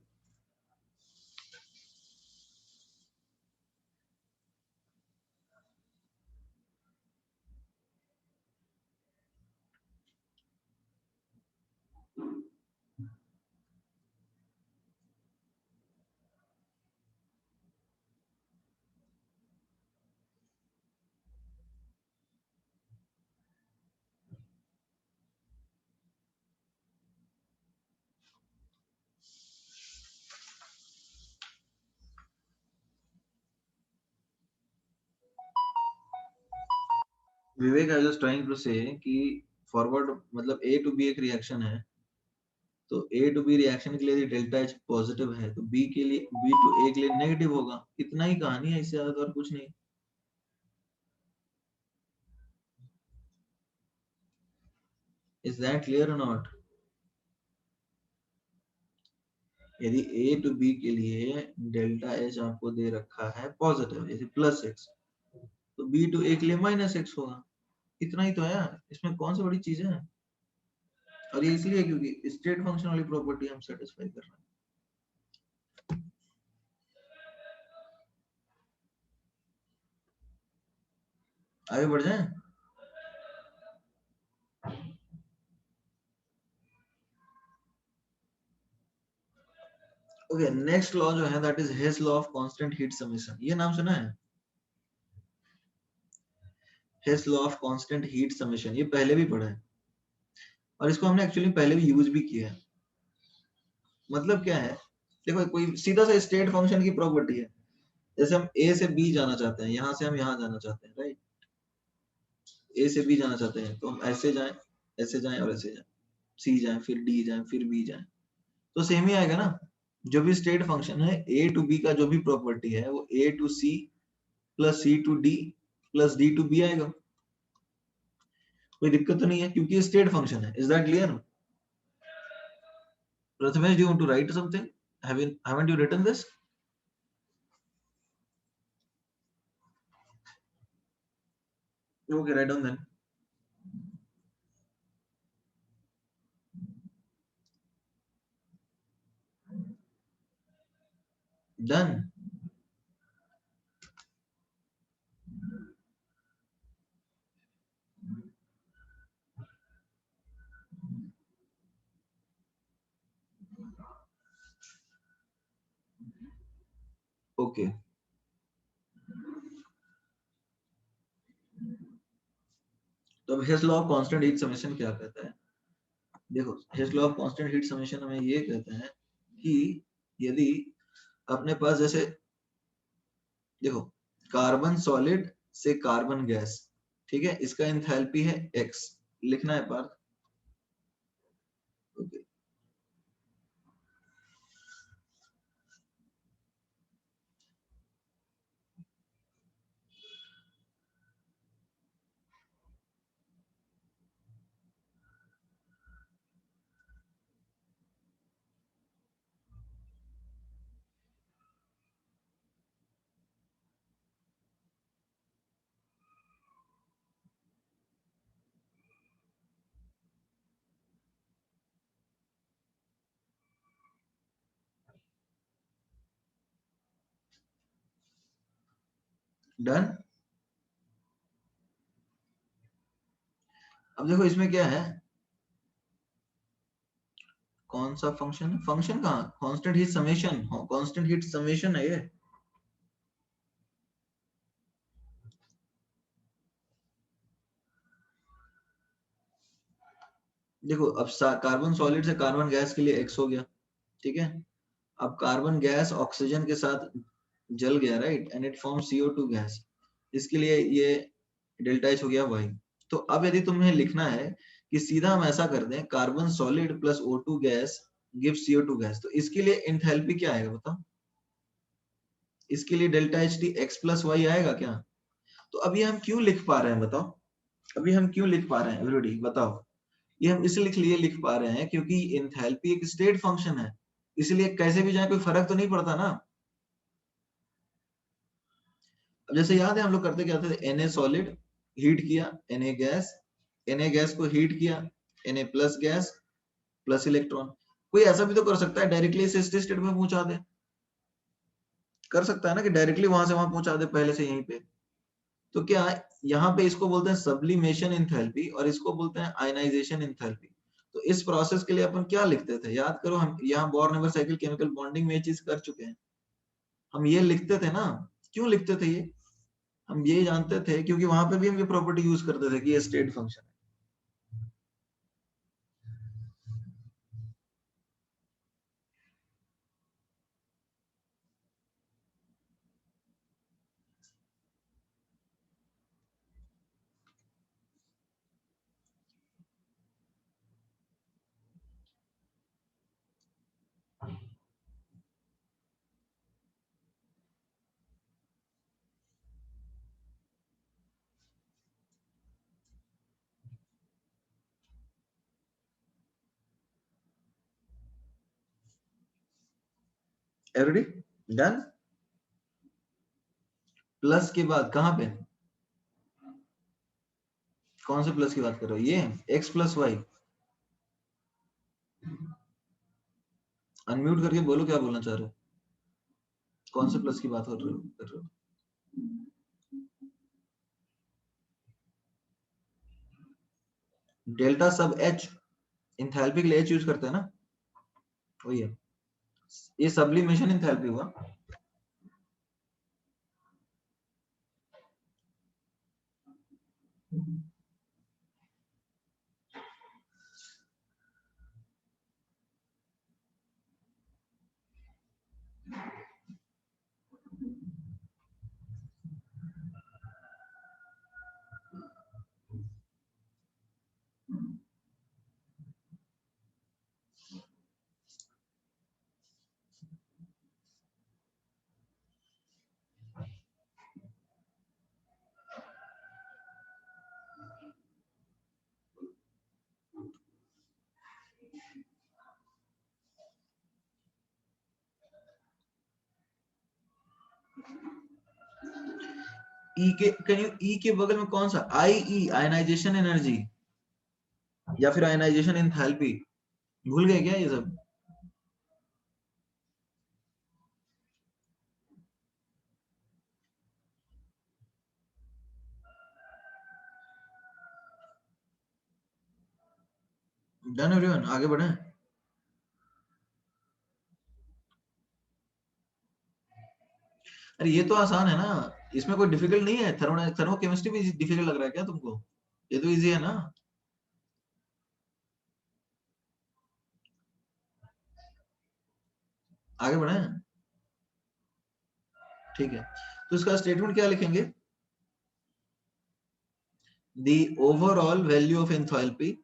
विवेक, आई वाज ट्राइंग टू से कि फॉरवर्ड मतलब A टू B एक रिएक्शन है, तो A टू B रिएक्शन के लिए डेल्टा H पॉजिटिव है, तो B के लिए, B टू A के लिए नेगेटिव होगा। इतना ही कहानी है, इससे ज्यादा और कुछ नहीं। इज दैट क्लियर और नॉट? यदि A टू B के लिए डेल्टा H आपको दे रखा है पॉजिटिव, जैसे प्लस एक्स, तो B टू A के लिए माइनस एक्स होगा। इतना ही तो है, इसमें कौन सी बड़ी चीज है? और ये इसलिए क्योंकि स्टेट फंक्शन वाली प्रॉपर्टी हम सेटिस्फाई कर रहे हैं। आगे बढ़ जाएं? ओके, नेक्स्ट लॉ जो है that is Hess law of constant heat summation. ये नाम सुना है? Hess law of constant heat summation, ये पहले भी पढ़ा है, और इसको हमने एक्चुअली पहले भी यूज भी किया है। मतलब क्या है? देखो, कोई सीधा सा स्टेट फंक्शन की प्रॉपर्टी है। जैसे हम A से B जाना चाहते हैं, यहां से हम यहां जाना चाहते हैं, राइट? A से B जाना चाहते हैं, तो हम ऐसे जाएं और ऐसे जाएं, C जाएं, फिर D जाएं, फिर B जाएं, तो सेम ही आएगा ना। जो भी स्टेट फंक्शन है, A टू B का जो भी प्रॉपर्टी है, वो A to C plus C to D plus D to B आएगा। कोई दिक्कत तो नहीं है, क्योंकि ये स्टेट फंक्शन है। Is that clear? Prathamesh, do you want to write something? Haven't you written this? Okay, write down then. Done. Okay. तो अब Hess law of constant heat summation क्या कहता है? देखो, Hess law of constant heat summation हमें ये कहता है कि यदि अपने पास जैसे, देखो, कार्बन सॉलिड से कार्बन गैस, ठीक है, इसका एंथैल्पी है x, लिखना है पार्थ। Okay, done. अब देखो इसमें क्या है, कौन सा फंक्शन, फंक्शन कहाँ, constant heat summation, constant heat summation है ये। देखो अब कार्बन सॉलिड से कार्बन गैस के लिए x हो गया, ठीक है। अब कार्बन गैस ऑक्सीजन के साथ जल गया, right, and it form CO2 gas, इसके लिए ये डेल्टा H हो गया y। तो अब यदि तुम्हें लिखना है कि सीधा हम ऐसा कर दें, carbon solid plus O2 gas give CO2 gas, तो इसके लिए एंथैल्पी क्या आएगा बताओ, इसके लिए delta H T X plus Y आएगा क्या। तो अभी हम क्यों लिख पा रहे हैं बताओ, अभी हम क्यों लिख पा रहे हैं एवरीबॉडी बताओ। ये हम इसलिए लिख पा रहे हैं क्योंकि एंथैल्पी एक स्टेट फंक्शन है, इसलिए कैसे भी जाए कोई फर्क तो नहीं पड़ता ना। अब जैसे याद है हम लोग करते क्या थे, Na सॉलिड हीट किया, Na गैस को हीट किया, Na plus gas plus electron. कोई ऐसा भी तो कर सकता है डायरेक्टली इसे स्टेट में पहुंचा दे, कर सकता है ना कि डायरेक्टली वहां से वहां पहुंचा दे पहले से यहीं पे। तो क्या यहाँ पे इसको बोलते हैं सब्लिमेशन एंथैल्पी और इसको बोलते हैं आयनाइजेशन एंथैल्पी। तो इस प्रोसेस के लिए अपन क्या लिखते थे याद करो, हम यहाँ bore neighbour cycle chemical bonding में ये चीज कर चुके हैं, हम ये लिखते थे ना। क्यों लिखते थे ये, हम ये जानते थे क्योंकि वहां पे भी हम ये प्रॉपर्टी यूज करते थे कि ये स्टेट फंक्शन है। Everybody done. प्लस के बाद कहां पे, कौन से प्लस की बात कर रहे हो, ये x प्लस वाई, अनम्यूट करके बोलो क्या बोलना चाह रहे हो, कौन से प्लस की बात कर रहे हो। डेल्टा सब H, इंथैल्पी के लिए H यूज करते हैं ना, वही है, ये सब्लिमेशन एंथैल्पी हुआ। ई के, कैन यू ई के बगल में कौन सा आई, आयनाइजेशन एनर्जी या फिर आयनाइजेशन एंथैल्पी, भूल गए क्या ये सब। डन एवरीवन, आगे बढ़े। अरे ये तो आसान है ना, इसमें कोई डिफिकल्ट नहीं है, थर्मो केमिस्ट्री भी डिफिकल्ट लग रहा है क्या तुमको, ये तो इजी है ना। आगे बढ़े, ठीक है। तो इसका स्टेटमेंट क्या लिखेंगे, the overall value of enthalpy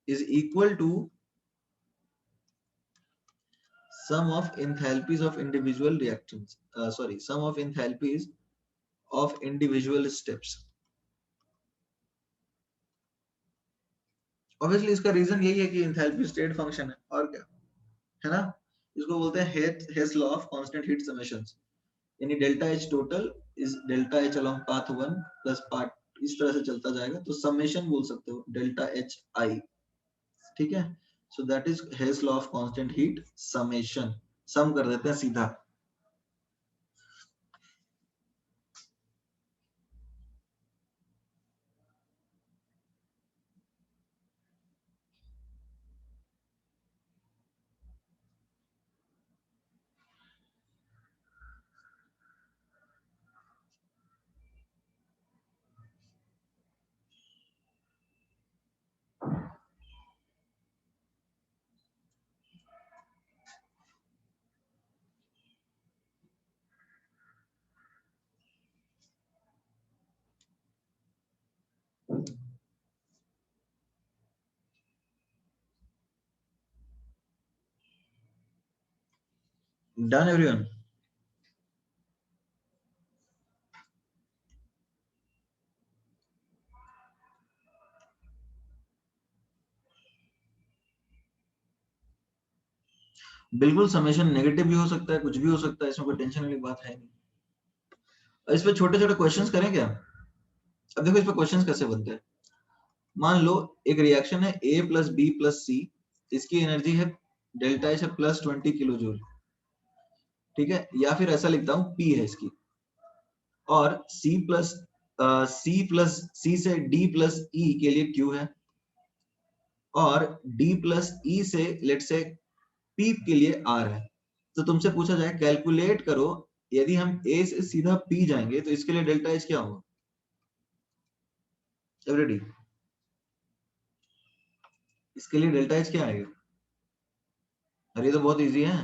is equal to sum of enthalpies of individual reactions, sum of enthalpies of individual steps। Obviously इसका रीजन यही है कि एंथैल्पी स्टेट फंक्शन है और क्या है ना। इसको बोलते हैं Hess law of constant heat summations, यानी delta H total is delta H along path 1 plus part, इस तरह से चलता जाएगा, तो समेशन बोल सकते हो डेल्टा एच आई, ठीक है। So that is Hess law of constant heat summation. Sum कर देते हैं सीधा। Done everyone. बिल्कुल समेशन नेगेटिव भी हो सकता है, कुछ भी हो सकता है, इसमें कोई टेंशन वाली बात है नहीं। इस पे छोटे छोटे क्वेश्चंस करें क्या? अब देखो इस पे क्वेश्चंस कैसे बनते हैं। मान लो एक रिएक्शन है A प्लस बी प्लस सी, इसकी एनर्जी है डेल्टा एच है प्लस 20 किलो जूल, ठीक है, या फिर ऐसा लिखता हूँ P है इसकी, और C से D प्लस E के लिए Q है, और D प्लस E से लेट से P के लिए R है। तो तुमसे पूछा जाए कैलकुलेट करो, यदि हम A से सीधा P जाएंगे तो इसके लिए डेल्टा एच क्या होगा? एवरीडी, इसके लिए डेल्टा एच क्या आएगा? अरे ये तो बहुत इजी है,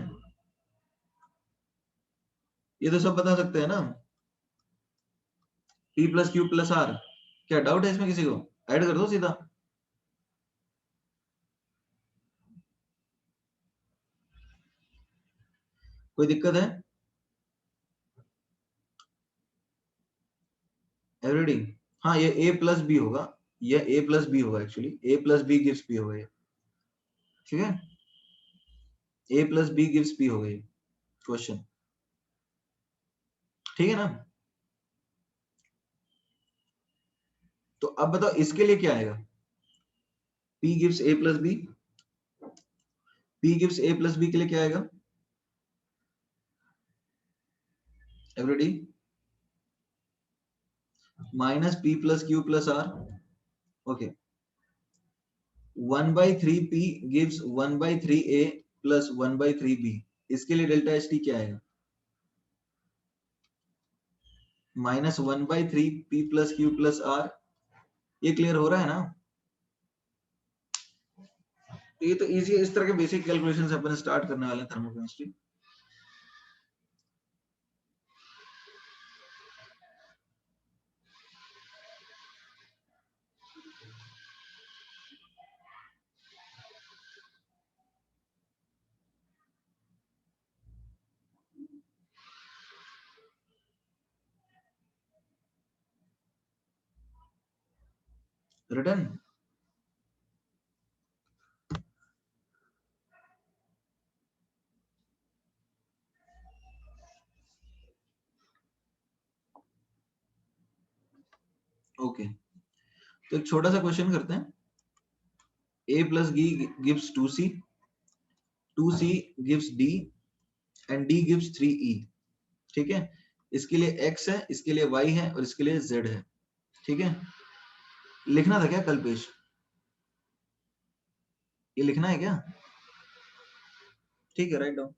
ये तो सब बता सकते हैं ना। P plus Q plus R, क्या डाउट है इसमें किसी को? ऐड कर दो सीधा। कोई दिक्कत है एवरीडी? हाँ ये A प्लस बी होगा, ये A प्लस बी होगा, actually A plus B gives P होगा ये, ठीक है, A plus B gives P होगा ये क्वेश्चन, ठीक है ना। तो अब बताओ इसके लिए क्या आएगा? P gives A plus B, P gives A plus B के लिए क्या आएगा everybody? Minus P plus Q plus R, okay. 1/3 P gives 1/3 A plus 1/3 B, इसके लिए डेल्टा एच टी क्या आएगा? Minus 1/3 P plus Q plus R. ये clear हो रहा है ना? तो ये तो इजी है, इस तरह के बेसिक कैलकुलेशन से अपन स्टार्ट करने वाले हैं थर्मोकेमिस्ट्री। Return okay. तो एक छोटा सा क्वेश्चन करते हैं। A plus B gives 2C, 2C gives D and D gives 3E, ठीक है। इसके लिए X है, इसके लिए Y है और इसके लिए Z है, ठीक है। लिखना था क्या कल पेश? ये लिखना है क्या? ठीक है, write down.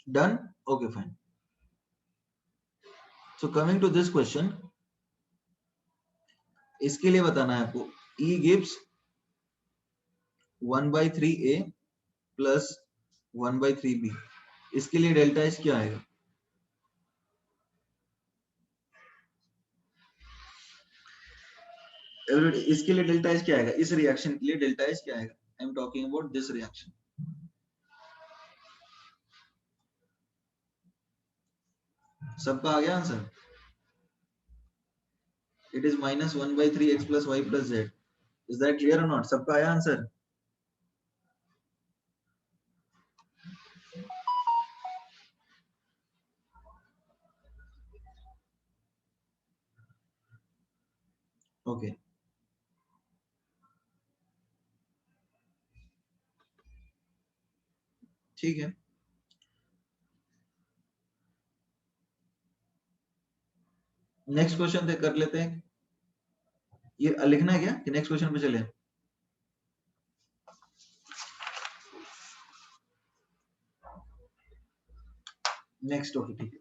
Done, okay fine. So coming to this question, इसके लिए बताना है आपको E gives 1/3 A plus 1/3 B, इसके लिए डेल्टा एच क्या आएगा? इसके लिए डेल्टा एच क्या आएगा? इस रिएक्शन के लिए डेल्टा एच क्या आएगा? I am talking about this reaction. सबका आ गया answer? It is -1/3x + y + z। Is that clear और नॉट? सबका आया आंसर? ओके, ठीक है। नेक्स्ट क्वेश्चन पे कर लेते हैं। ये लिखना है क्या कि नेक्स्ट क्वेश्चन पे चले? नेक्स्ट, ओके ठीक है।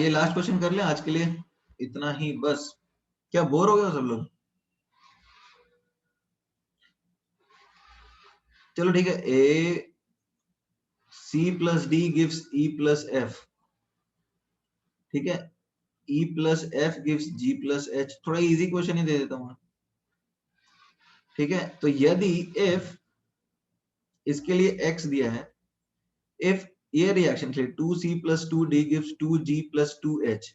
ये लास्ट क्वेश्चन कर ले आज के लिए, इतना ही बस। क्या बोर हो गए हो सब लोग? चलो ठीक है। ए C + D gives E + F, ठीक है। E + F gives G + H। थोड़ा इजी क्वेश्चन ही दे देता हूँ, ठीक है। तो यदि if इसके लिए x दिया है, if ये रिएक्शन के लिए 2C + 2D gives 2G + 2H,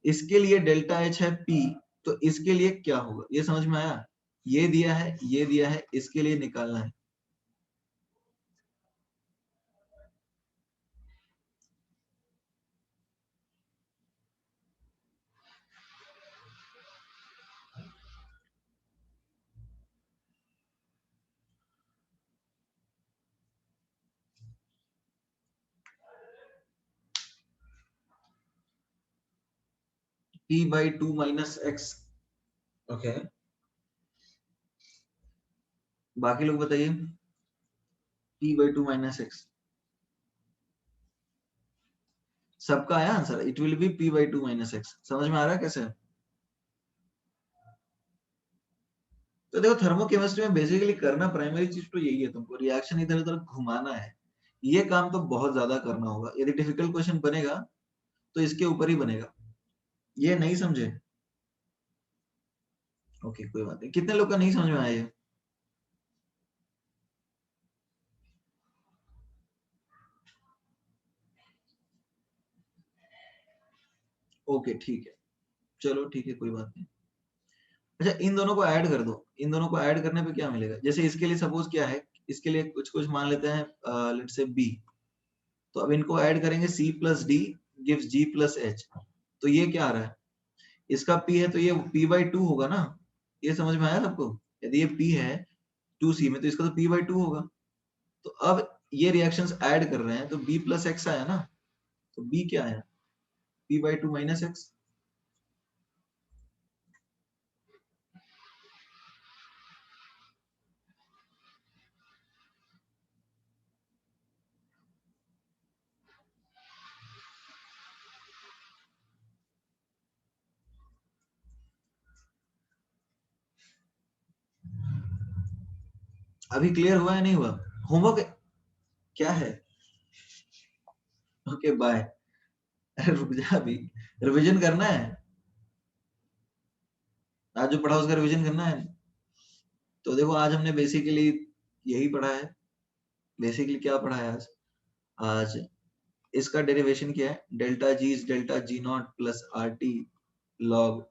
इसके लिए डेल्टा H है P, तो इसके लिए क्या होगा? ये समझ में आया? ये दिया है, ये दिया है, इसके लिए निकालना है। P/2 - x, okay. बाकी लोग बताइए। P/2 - x, सबका आया answer? It will be P/2 - x। समझ में आ रहा है कैसे? तो देखो, थर्मोकेमिस्ट्री में बेसिकली करना प्राइमरी चीज तो यही है, तुमको रिएक्शन इधर उधर घुमाना है। ये काम तो बहुत ज्यादा करना होगा। यदि डिफिकल्ट क्वेश्चन बनेगा तो इसके ऊपर ही बनेगा। ये नहीं समझे? ओके, कोई बात नहीं। कितने लोग का नहीं समझ में आया ये? ओके ठीक है, चलो ठीक है, कोई बात नहीं। अच्छा, इन दोनों को ऐड कर दो। इन दोनों को ऐड करने पे क्या मिलेगा? जैसे इसके लिए सपोज क्या है, इसके लिए कुछ कुछ मान लेते हैं, लेट्स से बी। तो अब इनको ऐड करेंगे, C + D gives G + H। तो ये क्या आ रहा है? इसका P है तो ये P/2 होगा ना। ये समझ में आया सबको? यदि ये P है 2C में, तो इसका तो P/2 होगा। तो अब ये रिएक्शंस ऐड कर रहे हैं, तो B + X आया ना। तो B क्या आया? P/2 - X। अभी क्लियर हुआ या नहीं हुआ? होमवर्क क्या है? Okay bye. अरे रुक जा, अभी रिवीजन करना है। आज जो पढ़ा उसका रिवीजन करना है। तो देखो, आज हमने बेसिकली यही पढ़ा है। बेसिकली क्या पढ़ा है आज? आज इसका डेरिवेशन क्या है? Delta G is delta G0 + RT log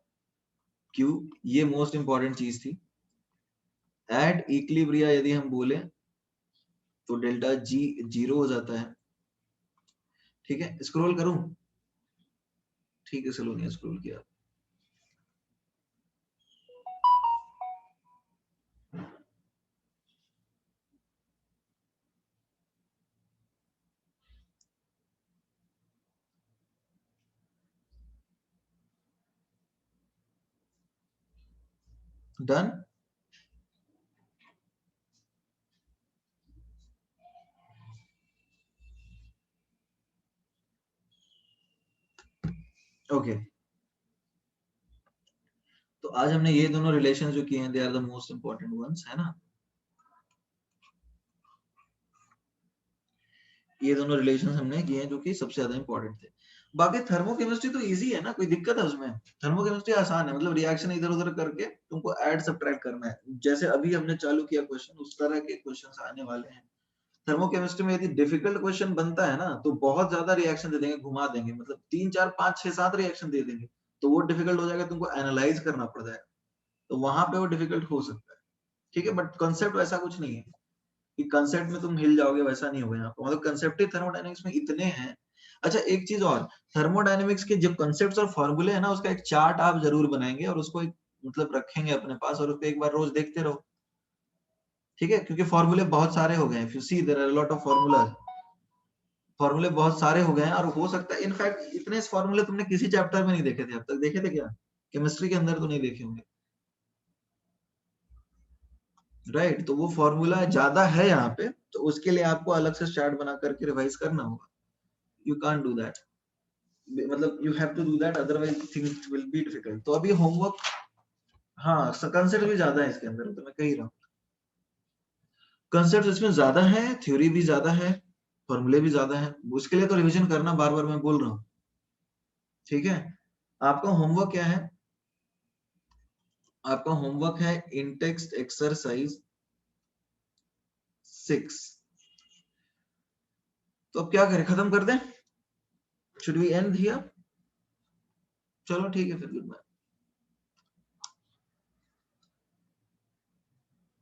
Q। ये मोस्ट इंपॉर्टेंट चीज थी। एट इक्विलिब्रिया यदि हम बोले तो डेल्टा G 0 हो जाता है, ठीक है। स्क्रॉल करूं? ठीक है, स्लो नहीं स्क्रॉल किया। डन। ओके, तो आज हमने ये दोनों रिलेशन जो किए हैं, they are the most important ones, है ना। ये दोनों रिलेशन हमने किए हैं जो कि सबसे ज्यादा इंपॉर्टेंट थे। बाकी थर्मोकेमिस्ट्री तो इजी है ना, कोई दिक्कत है उसमें? थर्मोकेमिस्ट्री आसान है, मतलब रिएक्शन इधर उधर करके तुमको ऐड सब्ट्रैक्ट करना है, जैसे अभी हमने चालू किया क्वेश्चन उस तरह के क्वेश्चंस आने वाले हैं। थर्मोकेमिस्ट्री में यदि डिफिकल्ट क्वेश्चन बनता है ना तो बहुत ज्यादा रिएक्शन दे देंगे, घुमा देंगे, मतलब 3 4 5 6 7 रिएक्शन दे देंगे, तो वो डिफिकल्ट हो जाएगा, तुमको एनालाइज करना पड़ जाएगा, तो वहां पे वो डिफिकल्ट हो सकता है। ठीक है, बट कंसेप्ट वैसा कुछ नहीं है कि कंसेप्ट में तुम हिल जाओगे, वैसा नहीं होगा यहाँ पे, मतलब कंसेप्ट ही थर्मोडायनेमिक्स में इतने हैं। अच्छा एक चीज और, थर्मोडायनेमिक्स के जो कंसेप्ट्स और फॉर्मूले है ना, उसका एक चार्ट आप जरूर बनाएंगे और उसको एक मतलब रखेंगे अपने पास, और उसको एक बार रोज देखते रहो, ठीक है? क्योंकि फॉर्मूले बहुत सारे हो गए हैं, if you see there are lot of formulas, फॉर्मूले बहुत सारे हो गए हैं, और हो सकता है इनफैक्ट इतने फॉर्मूले तुमने किसी चैप्टर में नहीं देखे थे अब तक, देखे थे क्या? केमिस्ट्री के अंदर तो नहीं देखे होंगे, राइट? तो वो फॉर्मूला ज्यादा है यहाँ पे, तो उसके लिए आपको अलग से चार्ट बना करके रिवाइज करना होगा। यू कांट डू दैट, मतलब you have to do that, otherwise things will be difficult. तो अभी होमवर्क, हाँ कंसेप्ट भी ज्यादा है इसके अंदर, तो मैं कह ही रहा हूँ कंसेप्ट इसमें ज्यादा है, थ्योरी भी ज्यादा है, फॉर्मूले भी ज्यादा है, उसके लिए तो रिवीजन करना, बार बार मैं बोल रहा हूँ, ठीक है? आपका होमवर्क क्या है? आपका होमवर्क है इंटेक्स्ट एक्सरसाइज 6। तो अब क्या करें, खत्म कर दें? Should we end here? चलो ठीक है फिर, गुड बाय।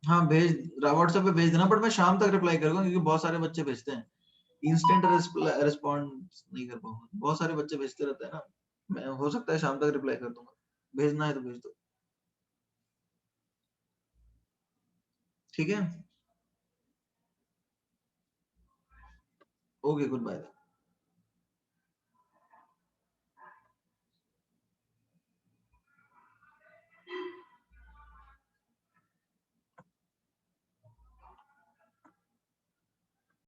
हाँ भेज, व्हाट्सएप पे भेज देना, बट मैं शाम तक रिप्लाई करूंगा क्योंकि बहुत सारे बच्चे भेजते हैं, इंस्टेंट रिस्पॉन्स नहीं कर पाऊंगा, बहुत सारे बच्चे भेजते रहते हैं ना, मैं हो सकता है शाम तक रिप्लाई कर दूंगा, भेजना है तो भेज दो, ठीक है? Okay good bye.